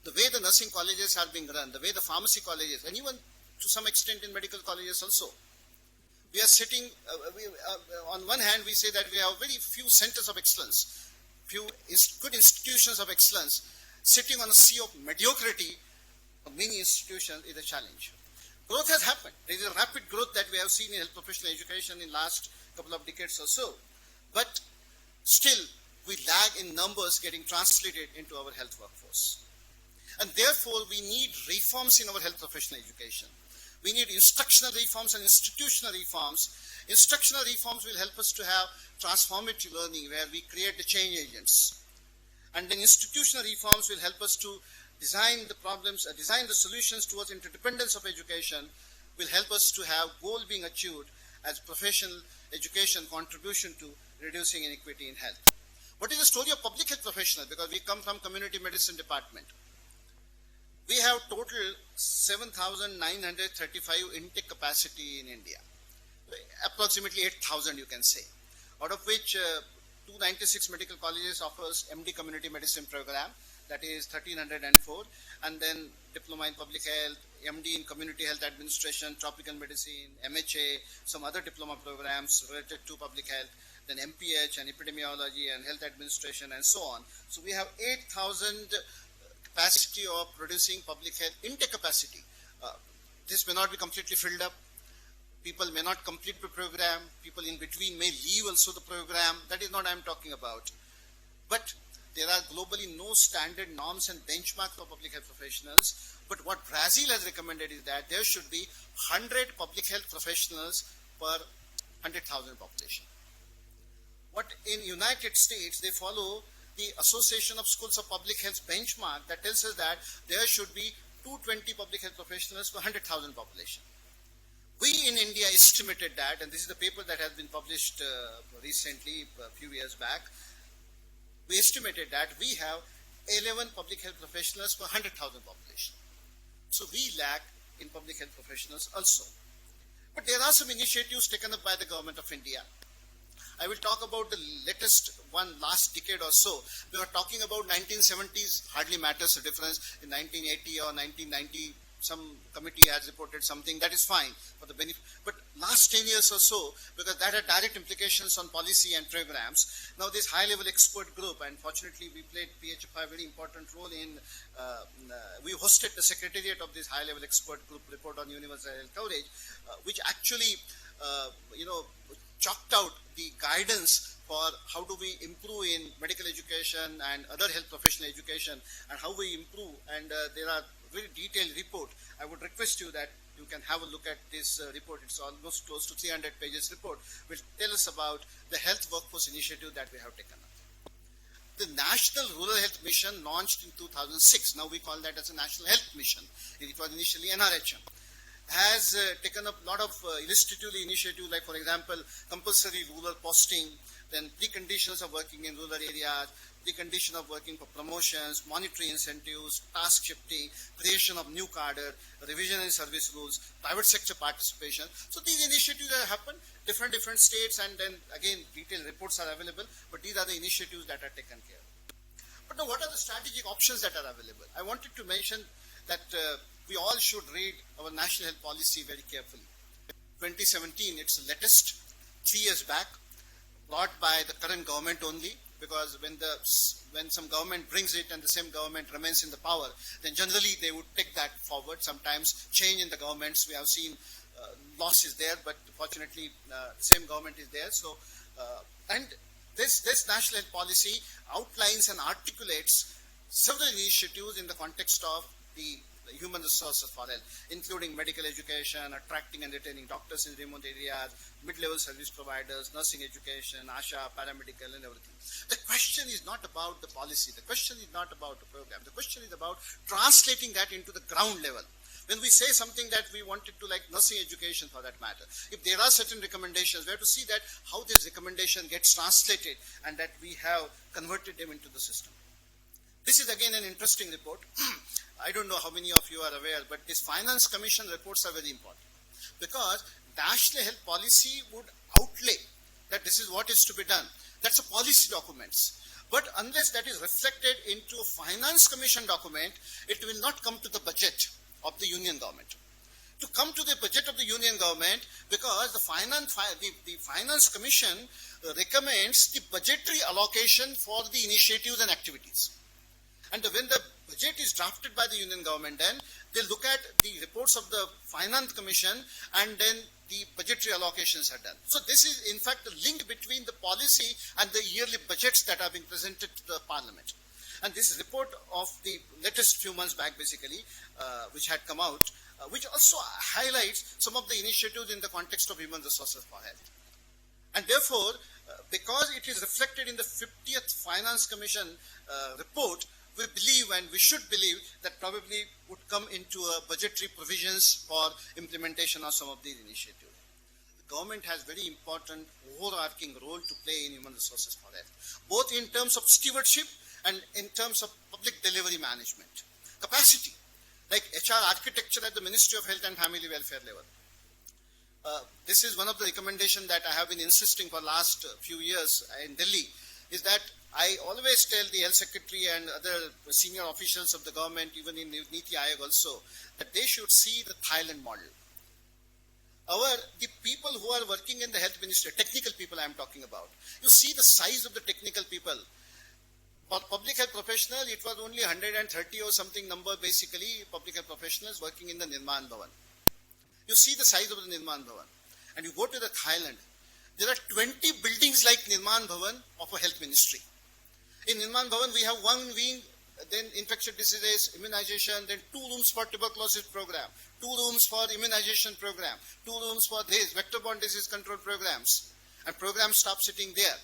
The way the nursing colleges are being run, the way the pharmacy colleges, and even to some extent in medical colleges also, we are sitting, on one hand we say that we have very few centers of excellence, few good institutions of excellence, sitting on a sea of mediocrity of many institutions is a challenge. Growth has happened. There is a rapid growth that we have seen in health professional education in last couple of decades or so, but still we lag in numbers getting translated into our health workforce. And therefore, we need reforms in our health professional education. We need instructional reforms and institutional reforms. Instructional reforms will help us to have transformative learning where we create the change agents. And then institutional reforms will help us to design the problems, design the solutions towards interdependence of education, will help us to have goal being achieved as professional education contribution to reducing inequity in health. What is the story of public health professionals? Because we come from community medicine department. We have total 7,935 intake capacity in India. Approximately 8,000 you can say. Out of which 296 medical colleges offers MD community medicine program, that is 1,304, and then diploma in public health, MD in community health administration, tropical medicine, MHA, some other diploma programs related to public health, then MPH and epidemiology and health administration and so on. So we have 8,000 capacity of producing public health, intake capacity. This may not be completely filled up. People may not complete the program. People in between may leave also the program. That is not what I am talking about. But there are globally no standard norms and benchmarks for public health professionals. But what Brazil has recommended is that there should be 100 public health professionals per 100,000 population. What in United States, they follow the Association of Schools of Public Health benchmark that tells us that there should be 220 public health professionals per 100,000 population. We in India estimated that, and this is the paper that has been published recently, a few years back, we estimated that we have 11 public health professionals per 100,000 population. So we lack in public health professionals also. But there are some initiatives taken up by the government of India. I will talk about the latest one last decade or so. We were talking about 1970s, hardly matters the difference. In 1980 or 1990, some committee has reported something, that is fine for the benefit. But last 10 years or so, because that had direct implications on policy and programs, now this high-level expert group, and fortunately we played PHFI a very important role in, we hosted the secretariat of this high-level expert group report on universal health coverage, which actually, chalked out the guidance for how do we improve in medical education and other health professional education, and how we improve, and there are very detailed report. I would request you that you can have a look at this report. It's almost close to 300 pages report, which tell us about the health workforce initiative that we have taken up. The National Rural Health Mission launched in 2006. Now we call that as a National Health Mission. It was initially NRHM. Has taken up a lot of illustrative initiatives, like for example, compulsory rural posting, then preconditions of working in rural areas, precondition of working for promotions, monetary incentives, task shifting, creation of new cadre, revision in service rules, private sector participation. So these initiatives have happened, different states, and then again detailed reports are available, but these are the initiatives that are taken care of. But now what are the strategic options that are available? I wanted to mention that we all should read our national health policy very carefully. 2017, it's the latest, 3 years back, brought by the current government only, because when some government brings it and the same government remains in the power, then generally they would take that forward. Sometimes change in the governments, we have seen losses there, but fortunately same government is there. So, and this national health policy outlines and articulates several initiatives in the context of the human resources for health, including medical education, attracting and retaining doctors in remote areas, mid-level service providers, nursing education, ASHA, paramedical, and everything. The question is not about the policy. The question is not about the program. The question is about translating that into the ground level. When we say something that we wanted to, like nursing education for that matter, if there are certain recommendations, we have to see that how this recommendation gets translated and that we have converted them into the system. This is again an interesting report. I don't know how many of you are aware, but these Finance Commission reports are very important, because national health policy would outlay that this is what is to be done. That's a policy documents. But unless that is reflected into a Finance Commission document, it will not come to the budget of the Union government. To come to the budget of the Union government, because the Finance Commission recommends the budgetary allocation for the initiatives and activities. And when the budget is drafted by the Union government, then they look at the reports of the Finance Commission, and then the budgetary allocations are done. So this is in fact the link between the policy and the yearly budgets that are being presented to the Parliament. And this report of the latest few months back, basically, which had come out, which also highlights some of the initiatives in the context of human resources for health. And therefore, because it is reflected in the 50th Finance Commission report, we believe, and we should believe, that probably would come into budgetary provisions for implementation of some of these initiatives. The government has very important overarching role to play in human resources for health, both in terms of stewardship and in terms of public delivery management. Capacity, like HR architecture at the Ministry of Health and Family Welfare level. This is one of the recommendations that I have been insisting for last few years in Delhi, is that I always tell the Health Secretary and other senior officials of the government, even in Niti Aayog also, that they should see the Thailand model. The people who are working in the health ministry, technical people I am talking about, you see the size of the technical people. For public health professional, it was only 130 or something number, basically, public health professionals working in the Nirman Bhavan. You see the size of the Nirman Bhavan. And you go to the Thailand, there are 20 buildings like Nirman Bhavan of a health ministry. In Nirman Bhavan, we have one wing, then infectious diseases, immunization, then 2 rooms for tuberculosis program, 2 rooms for immunization program, 2 rooms for this, vector-borne disease control programs. And programs stop sitting there.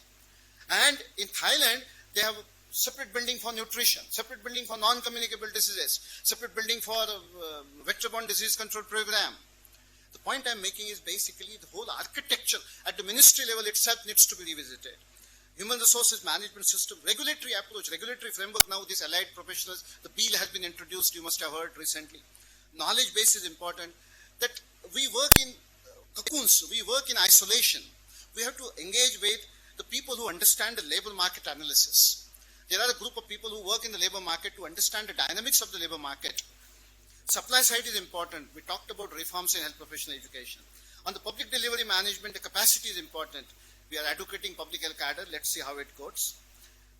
And in Thailand, they have separate building for nutrition, separate building for non-communicable diseases, separate building for vector-borne disease control program. The point I'm making is basically the whole architecture at the ministry level itself needs to be revisited. Human resources management system, regulatory approach, regulatory framework. Now these allied professionals, the bill has been introduced, you must have heard recently. Knowledge base is important. That we work in cocoons, we work in isolation. We have to engage with the people who understand the labor market analysis. There are a group of people who work in the labor market to understand the dynamics of the labor market. Supply side is important. We talked about reforms in health professional education. On the public delivery management, the capacity is important. We are advocating public health cadre. Let's see how it goes.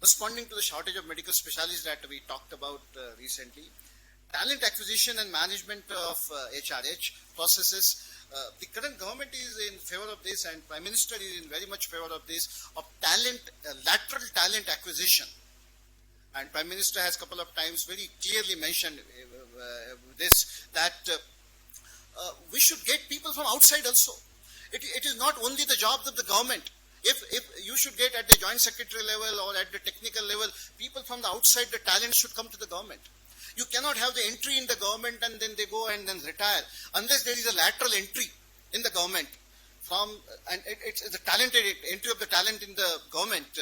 Responding to the shortage of medical specialists that we talked about recently. Talent acquisition and management of HRH processes. The current government is in favor of this, and Prime Minister is in very much favor of this, of talent, lateral talent acquisition. And Prime Minister has a couple of times very clearly mentioned this, that we should get people from outside also. It is not only the job of the government. If you should get at the joint secretary level or at the technical level, people from the outside, the talent should come to the government. You cannot have the entry in the government and then they go and then retire unless there is a lateral entry in the government. It's the talented entry of the talent in the government.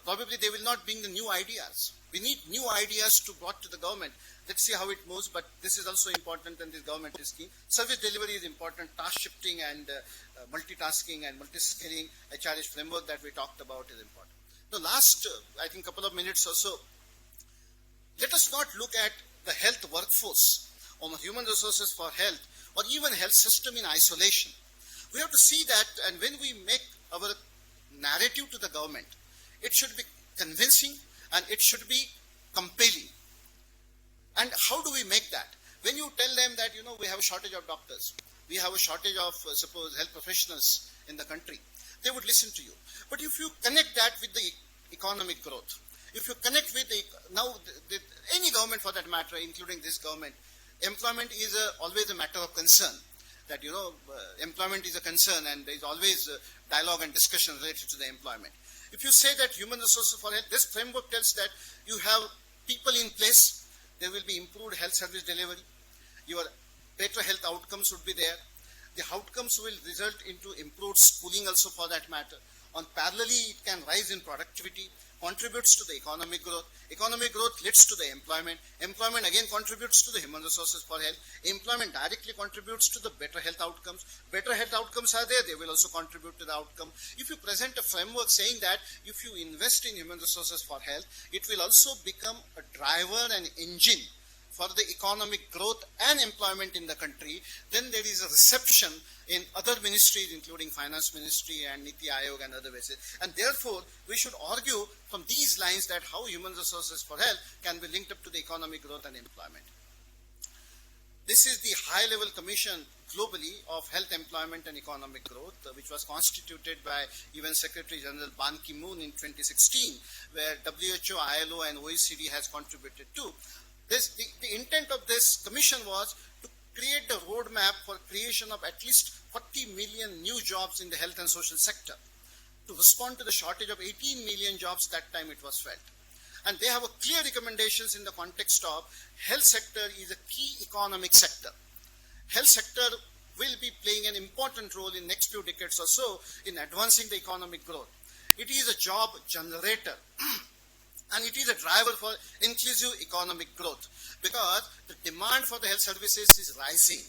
Probably they will not bring the new ideas. We need new ideas to brought to the government. Let's see how it moves, but this is also important and this government is key. Service delivery is important. Task shifting and multitasking and multi-skilling HRH framework that we talked about is important. The last, I think, couple of minutes or so, let us not look at the health workforce or human resources for health or even health system in isolation. We have to see that, and when we make our narrative to the government, it should be convincing and it should be compelling. And how do we make that? When you tell them that, we have a shortage of doctors, we have a shortage of, suppose, health professionals in the country, they would listen to you. But if you connect that with the economic growth, if you connect with any government for that matter, including this government, employment is always a matter of concern. That, employment is a concern and there is always dialogue and discussion related to the employment. If you say that human resources for health, this framework tells that you have people in place, there will be improved health service delivery, your better health outcomes would be there. The outcomes will result into improved schooling also for that matter. On parallelly, it can rise in productivity, contributes to the economic growth. Economic growth leads to the employment. Employment again contributes to the human resources for health. Employment directly contributes to the better health outcomes. Better health outcomes are there, they will also contribute to the outcome. If you present a framework saying that if you invest in human resources for health, it will also become a driver and engine for the economic growth and employment in the country, then there is a reception in other ministries, including Finance Ministry and Niti Aayog and other ways. And therefore, we should argue from these lines that how human resources for health can be linked up to the economic growth and employment. This is the high-level commission globally of health, employment and economic growth, which was constituted by UN Secretary General Ban Ki-moon in 2016, where WHO, ILO and OECD has contributed to. The intent of this commission was to create a roadmap for creation of at least 40 million new jobs in the health and social sector to respond to the shortage of 18 million jobs that time it was felt. And they have a clear recommendations in the context of health sector is a key economic sector. Health sector will be playing an important role in next few decades or so in advancing the economic growth. It is a job generator. And it is a driver for inclusive economic growth because the demand for the health services is rising.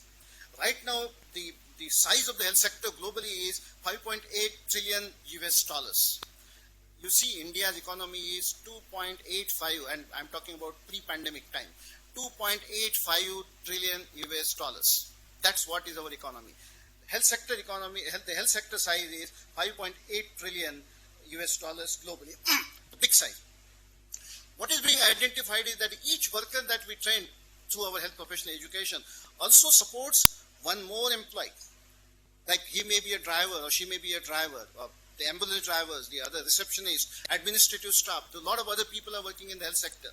Right now, the size of the health sector globally is $5.8 trillion US. You see, India's economy is 2.85, and I'm talking about pre-pandemic time, 2.85 trillion US. That's what is our economy. Health sector economy, the health sector size is $5.8 trillion US globally. The big size. What is being identified is that each worker that we train through our health professional education also supports one more employee. Like he may be a driver or she may be a driver, or the ambulance drivers, the other receptionists, administrative staff. A lot of other people are working in the health sector.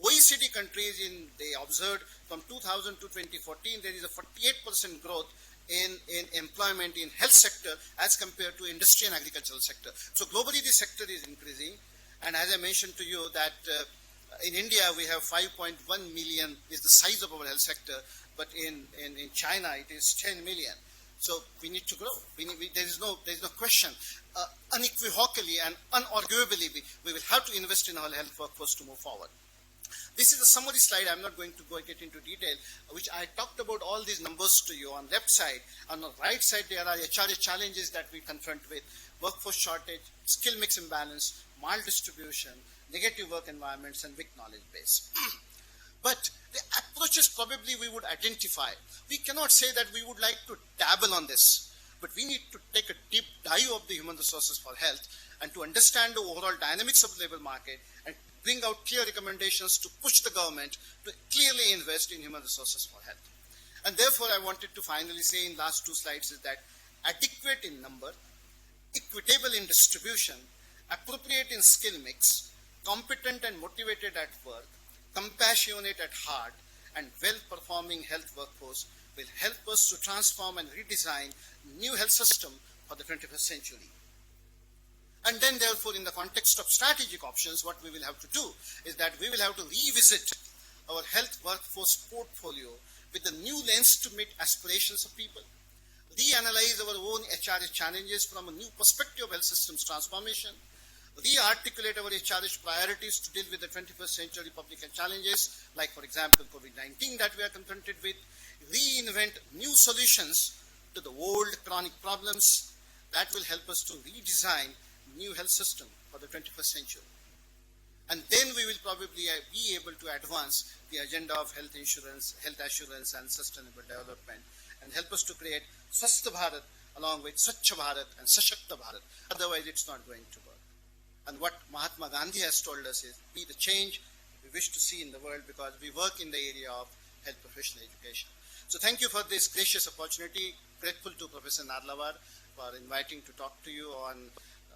OECD countries, they observed from 2000 to 2014, there is a 48% growth in employment in health sector as compared to industry and agricultural sector. So globally, this sector is increasing. And as I mentioned to you that in India, we have 5.1 million is the size of our health sector, but in China, it is 10 million. So we need to grow. There is no question. Unequivocally and unarguably, we will have to invest in our health workforce to move forward. This is a summary slide. I'm not going to get into detail, which I talked about all these numbers to you. On left side, on the right side, there are HRA challenges that we confront with: workforce shortage, skill mix imbalance, maldistribution, negative work environments, and weak knowledge base. But the approaches probably we would identify. We cannot say that we would like to dabble on this, but we need to take a deep dive of the human resources for health and to understand the overall dynamics of the labor market and bring out clear recommendations to push the government to clearly invest in human resources for health. And therefore, I wanted to finally say in last two slides is that adequate in number, equitable in distribution, appropriate in skill mix, competent and motivated at work, compassionate at heart, and well-performing health workforce will help us to transform and redesign new health system for the 21st century. And then, therefore, in the context of strategic options, what we will have to do is that we will have to revisit our health workforce portfolio with a new lens to meet aspirations of people, reanalyze our own HRS challenges from a new perspective of health systems transformation, re-articulate our HRS priorities to deal with the 21st century public health challenges, like, for example, COVID-19 that we are confronted with, reinvent new solutions to the old chronic problems that will help us to redesign new health system for the 21st century. And then we will probably be able to advance the agenda of health insurance, health assurance, and sustainable development, and help us to create Swasth Bharat along with Swachh Bharat and Sashakta Bharat. Otherwise, it's not going to work. And what Mahatma Gandhi has told us is, be the change we wish to see in the world, because we work in the area of health professional education. So thank you for this gracious opportunity. Grateful to Professor Narlawar for inviting to talk to you on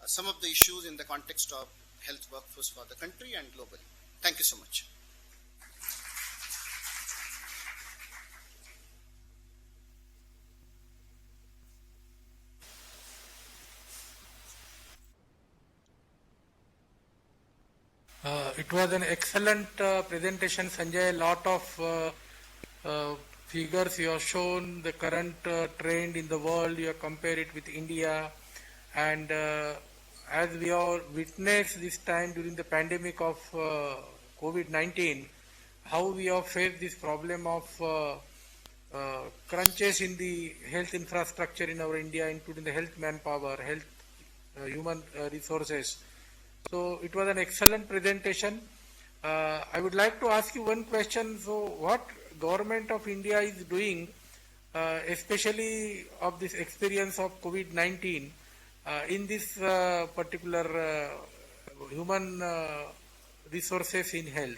some of the issues in the context of health workforce for the country and globally. Thank you so much. It was an excellent presentation, Sanjay. A lot of figures you have shown, the current trend in the world, you have compared it with India, and as we have witnessed this time during the pandemic of COVID-19, how we have faced this problem of crunches in the health infrastructure in our India, including the health manpower, health human resources. So it was an excellent presentation. I would like to ask you one question. So what government of India is doing, especially of this experience of COVID-19, in this particular human resources in health?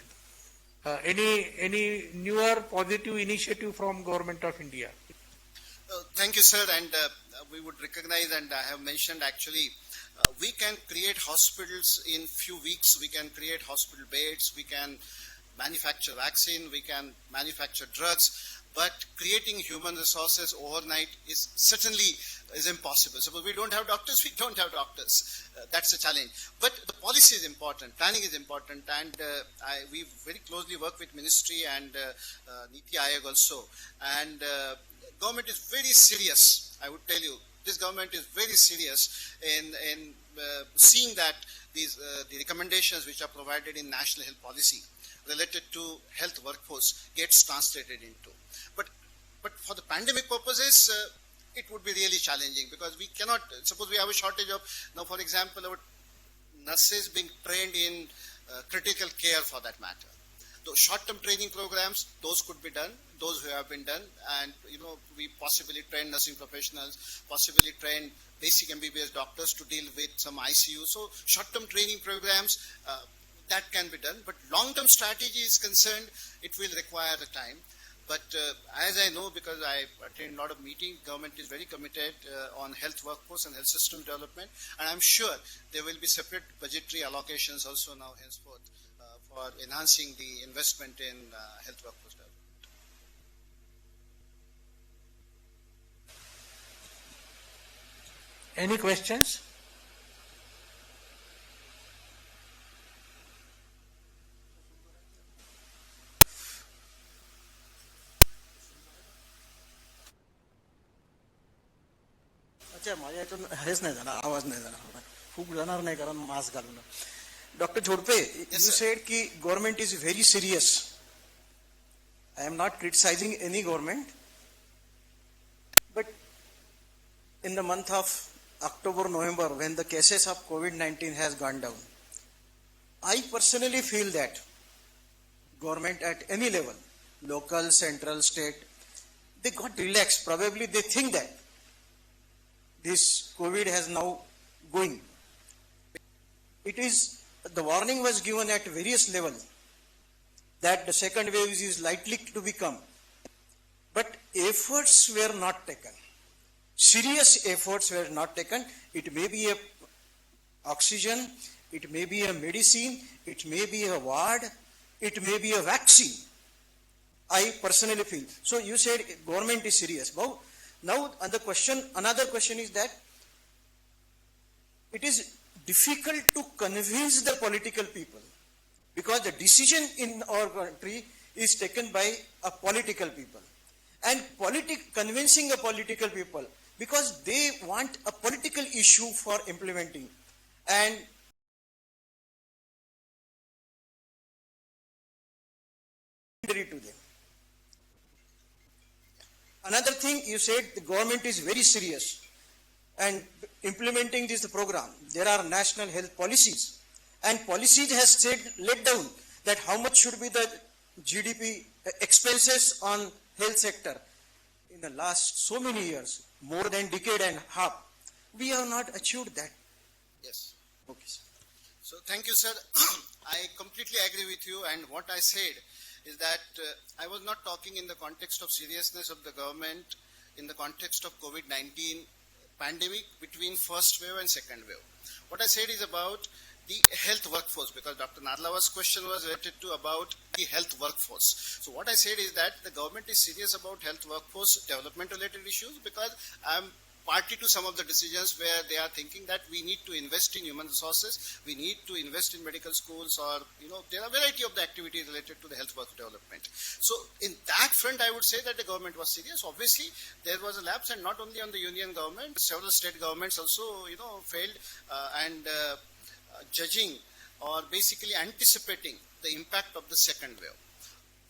Any newer positive initiative from government of India? Thank you, sir. And we would recognize, and I have mentioned actually, we can create hospitals in few weeks. We can create hospital beds. We can manufacture vaccine. We can manufacture drugs. But creating human resources overnight is certainly impossible. Suppose we don't have doctors, we don't have doctors. That's a challenge. But the policy is important, planning is important, and we very closely work with Ministry and Niti Aayog also. And government is very serious, I would tell you. This government is very serious in seeing that these the recommendations which are provided in national health policy related to health workforce gets translated into. But for the pandemic purposes, it would be really challenging, because we cannot, suppose we have a shortage of, now for example, our nurses being trained in critical care for that matter. Those short-term training programs, those could be done, those who have been done, and we possibly train nursing professionals, possibly train basic MBBS doctors to deal with some ICU. So short-term training programs, that can be done. But long-term strategy is concerned, it will require the time. But as I know, because I attend a lot of meetings, government is very committed on health workforce and health system development, and I'm sure there will be separate budgetary allocations also now henceforth for enhancing the investment in health workforce development. Any questions? अच्छा माझ्या याच्यातून हेच नाही झाला आवाज नाही झाला खूप जाणार नाही कारण मास्क घालून डॉक्टर झोडपे यू सेड की government is very serious I am not criticizing any government, but in the month of October, November, when the cases of COVID-19 has gone down, I personally feel that government at any level, local, central, state, they got relaxed. Probably they think that this COVID has now going. It is, the warning was given at various levels that the second wave is likely to become. But efforts were not taken. Serious efforts were not taken. It may be a oxygen, it may be a medicine, it may be a ward, it may be a vaccine. I personally feel. So you said government is serious. Now another question is that it is difficult to convince the political people, because the decision in our country is taken by a political people, and convincing a political people, because they want a political issue for implementing, and to them. Another thing you said, the government is very serious and implementing this program. There are national health policies. And policies has said, laid down that how much should be the GDP expenses on health sector. In the last so many years, more than decade and a half, we have not achieved that. Yes. Okay, sir. So thank you, sir. I completely agree with you, and what I said is that I was not talking in the context of seriousness of the government, in the context of COVID-19 pandemic between first wave and second wave. What I said is about the health workforce, because Dr. Narlawa's question was related to about the health workforce. So what I said is that the government is serious about health workforce development related issues, because I am party to some of the decisions where they are thinking that we need to invest in human resources, we need to invest in medical schools, or there are a variety of the activities related to the health work development. So in that front, I would say that the government was serious. Obviously, there was a lapse, and not only on the union government, several state governments also failed and judging or basically anticipating the impact of the second wave,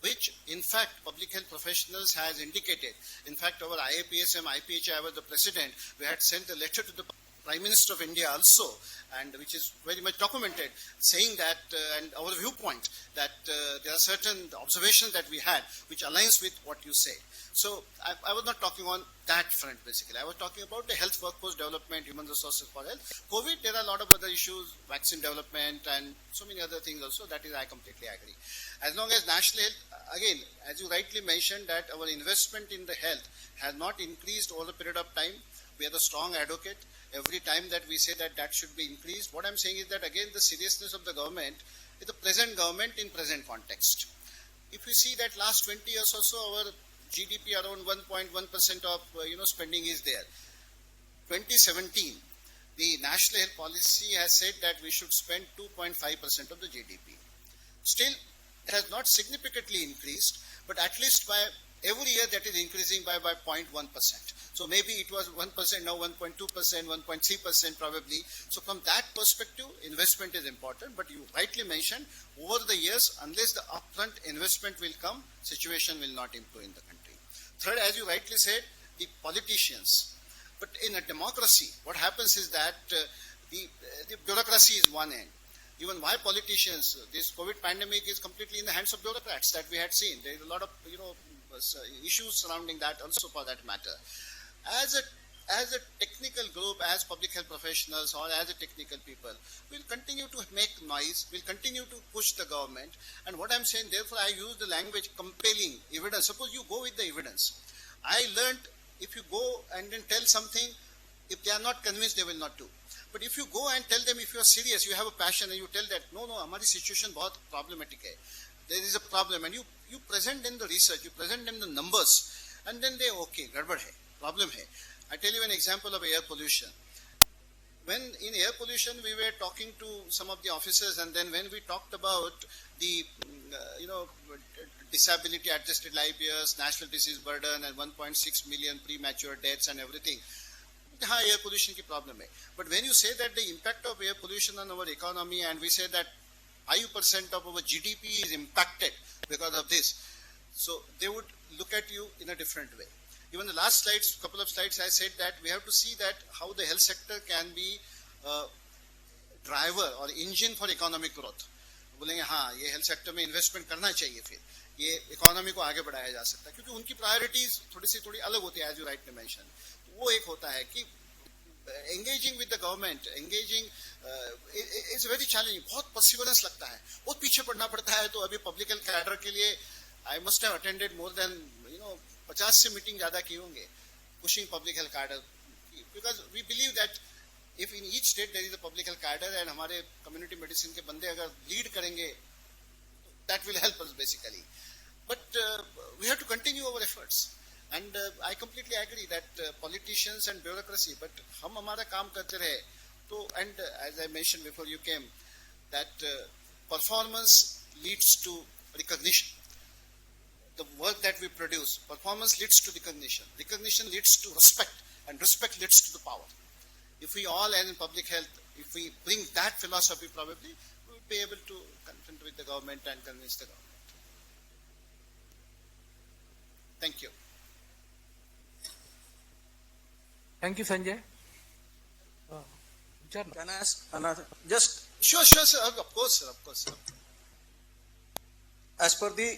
which in fact public health professionals has indicated. In fact, our IAPSM, IPHI, I was the president, we had sent a letter to the Prime Minister of India also, and which is very much documented, saying that, and our viewpoint, that there are certain observations that we had which aligns with what you say. So I was not talking on that front basically. I was talking about the health workforce development, human resources for health. COVID, there are a lot of other issues, vaccine development and so many other things also. That is, I completely agree. As long as national health, again, as you rightly mentioned, that our investment in the health has not increased over the period of time. We are the strong advocate. Every time that we say that that should be increased, what I'm saying is that again the seriousness of the government is the present government in present context. If you see that last 20 years or so, our GDP around 1.1% of spending is there. 2017, the National Health Policy has said that we should spend 2.5% of the GDP. Still, it has not significantly increased, but at least by every year that is increasing by 0.1%. So maybe it was 1%, now 1.2%, 1.3% probably. So from that perspective, investment is important. But you rightly mentioned, over the years, unless the upfront investment will come, situation will not improve in the country. Third, as you rightly said, the politicians. But in a democracy, what happens is that the bureaucracy is one end. Even why politicians, this COVID pandemic is completely in the hands of bureaucrats that we had seen. There is a lot of issues surrounding that also for that matter. as a technical group, as public health professionals or as a technical people, we'll continue to make noise, we'll continue to push the government. And what I'm saying, therefore, I use the language compelling evidence. Suppose you go with the evidence. I learned if you go and then tell something, if they are not convinced, they will not do. But if you go and tell them, if you are serious, you have a passion, and you tell that, no, our situation बहुत problematic hai. There is a problem, and you present them the research, you present them the numbers, and then they, okay, gadbad hai, problem hai. I tell you an example of air pollution. When in air pollution, we were talking to some of the officers, and then when we talked about the, disability adjusted life years, national disease burden, and 1.6 million premature deaths and everything, हाँ, air pollution की problem है. But when you say that the impact of air pollution on our economy, and we say that 5% of our GDP is impacted because of this, so they would look at you in a different way. Even the last slides, couple of slides, I said that we have to see that how the health sector can be a driver or engine for economic growth. बोलेंगे हाँ, ये health sector में investment करना चाहिए, फिर ये economy को आगे बढ़ाया जा सकता है, क्योंकि उनकी प्रायोरिटीज थोड़ी अलग होती है, एज यू राइटली मेंशन. वो एक होता है कि engaging with the government, is very challenging. बहुत perseverance लगता है, बहुत पीछे पड़ना पड़ता है. तो अभी public health cadre के लिए I must have attended more than 50 से मीटिंग ज्यादा की होंगे, pushing public health cadre, because we believe that if in each state there is a public health cadre and हमारे community medicine के बंदे अगर lead करेंगे, that will help us basically. But we have to continue our efforts. And I completely agree that politicians and bureaucracy, but हम हमारा काम करते रहे तो, and as I mentioned before you came, that performance leads to recognition. The work that we produce, performance leads to recognition. Recognition leads to respect, and respect leads to the power. If we all, as in public health, if we bring that philosophy, probably we will be able to confront with the government and convince the government. Thank you. Thank you, Sanjay. Can I ask another? Just Sure, sir. Of course, sir. as per the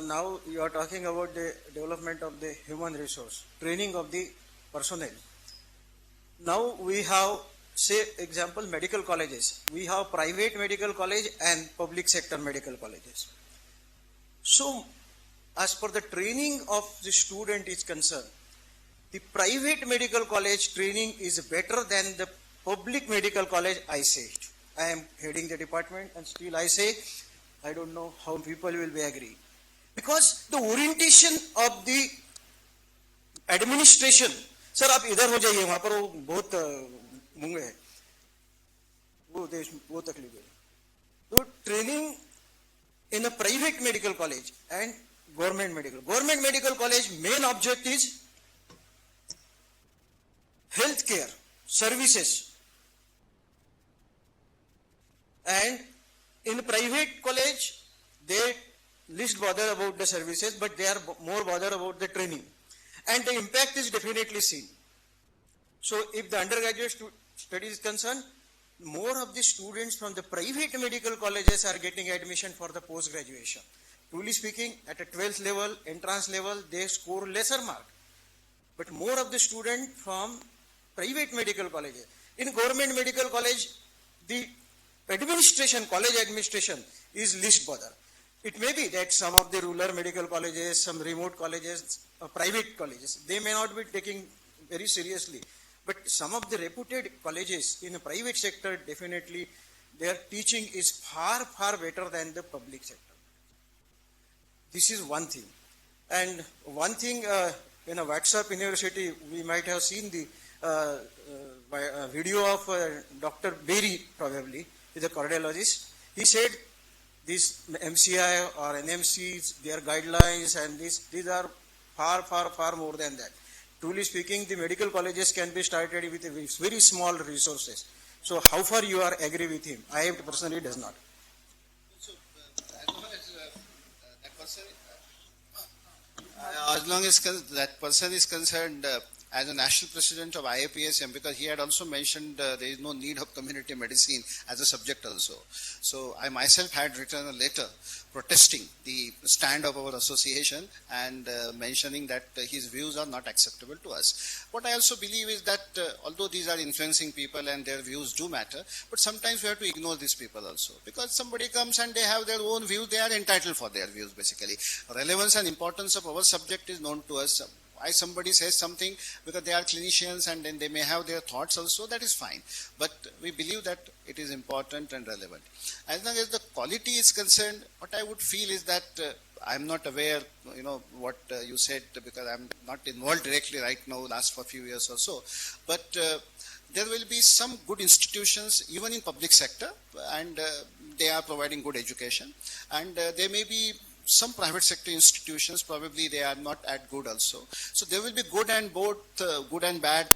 now you are talking about the development of the human resource, training of the personnel. Now we have, say, example, medical colleges. We have private medical college and public sector medical colleges. So, as per the training of the student is concerned, the private medical college training is better than the public medical college, I say. I am heading the department and still I say, I don't know how people will be agree. Because the orientation of the administration, sir, आप इधर हो जाइए, वहां पर वो बहुत मूंगे है, वो तकलीफ है. तो training in a private medical college and government medical college main object is healthcare services, and in private college they least bother about the services, but they are more bother about the training, and the impact is definitely seen. So if the undergraduate study is concerned, more of the students from the private medical colleges are getting admission for the post graduation. Truly speaking, at a 12th level, entrance level, they score lesser mark, but more of the students from private medical colleges. In government medical college, the administration, college administration is least bother. It may be that some of the rural medical colleges, some remote colleges, private colleges, they may not be taking very seriously. But some of the reputed colleges in the private sector, definitely their teaching is far, far better than the public sector. This is one thing. And one thing, in a WhatsApp University, we might have seen the video of Dr. Berry, probably, is a cardiologist. He said these MCI or NMCs, their guidelines, and these are far, far, far more than that. Truly speaking, the medical colleges can be started with very small resources. So how far you are agree with him? I personally does not. So as long as that person is concerned, as a national president of IAPSM, because he had also mentioned there is no need of community medicine as a subject also. So I myself had written a letter protesting the stand of our association and mentioning that his views are not acceptable to us. What I also believe is that although these are influencing people and their views do matter, but sometimes we have to ignore these people also, because somebody comes and they have their own views, they are entitled for their views basically. Relevance and importance of our subject is known to us. Why somebody says something because they are clinicians and then they may have their thoughts also, that is fine. But we believe that it is important and relevant. As long as the quality is concerned, what I would feel is that I'm not aware, what you said, because I'm not involved directly right now, last for a few years or so. But there will be some good institutions, even in public sector, and they are providing good education. And there may be some private sector institutions, probably they are not at good also. So there will be good and both, good and bad,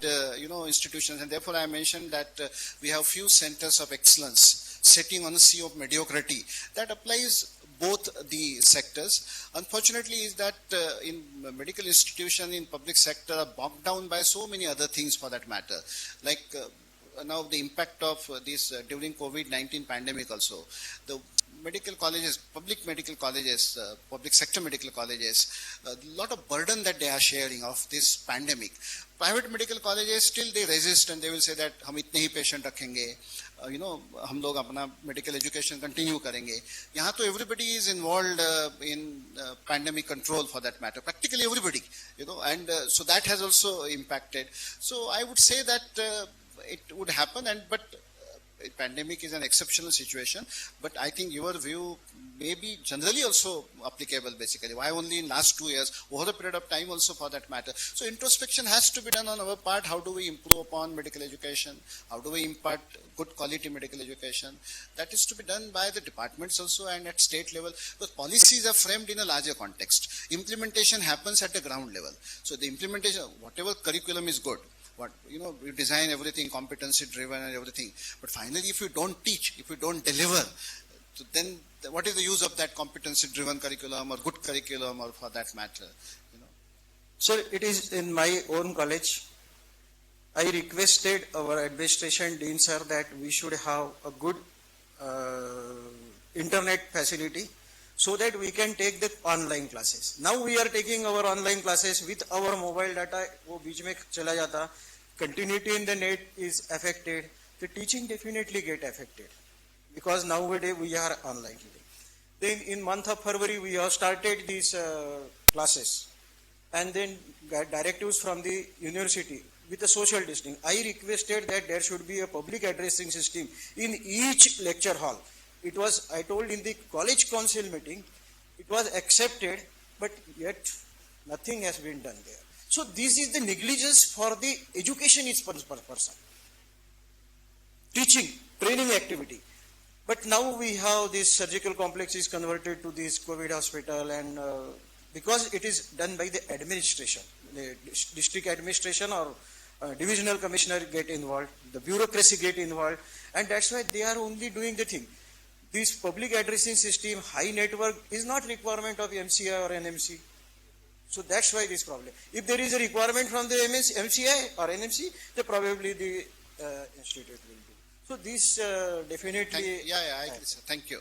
institutions. And therefore I mentioned that we have few centers of excellence sitting on the sea of mediocrity. That applies both the sectors. Unfortunately is that in medical institution, in public sector are bogged down by so many other things for that matter. Like now the impact of this during COVID-19 pandemic also. The medical colleges, public medical colleges, public sector medical colleges, a lot of burden that they are sharing of this pandemic. Private medical colleges, still they resist and they will say that हम इतने ही patient रखेंगे, हम लोग अपना medical education continue करेंगे. यहाँ तो everybody is involved in pandemic control for that matter, practically everybody, and so that has also impacted. So I would say that it would happen, but pandemic is an exceptional situation, but I think your view may be generally also applicable basically. Why only in last 2 years, over a period of time also for that matter. So introspection has to be done on our part. How do we improve upon medical education? How do we impart good quality medical education? That is to be done by the departments also and at state level, because policies are framed in a larger context. Implementation happens at the ground level. So the implementation, whatever curriculum is good, we design everything competency driven and everything, but finally if you don't teach, if you don't deliver, then what is the use of that competency driven curriculum or good curriculum, or for that matter, Sir, it is in my own college. I requested our administration dean sir that we should have a good internet facility so that we can take the online classes. Now we are taking our online classes with our mobile data, wo beech mein chala jata, continuity in the net is affected, the teaching definitely get affected, because nowadays we are online. Then in month of February we have started these classes, and then directives from the university with the social distancing. I requested that there should be a public addressing system in each lecture hall. It was, I told in the college council meeting, it was accepted, but yet nothing has been done there. So this is the negligence for the education is per person. Teaching, training activity. But now we have this surgical complex is converted to this COVID hospital, and because it is done by the administration, the district administration or divisional commissioner get involved, the bureaucracy get involved, and that's why they are only doing the thing. This public addressing system, high network is not requirement of MCI or NMC. So that's why this problem. If there is a requirement from the MCI or NMC, then probably the institute will do. So this definitely. I agree, sir. Thank you.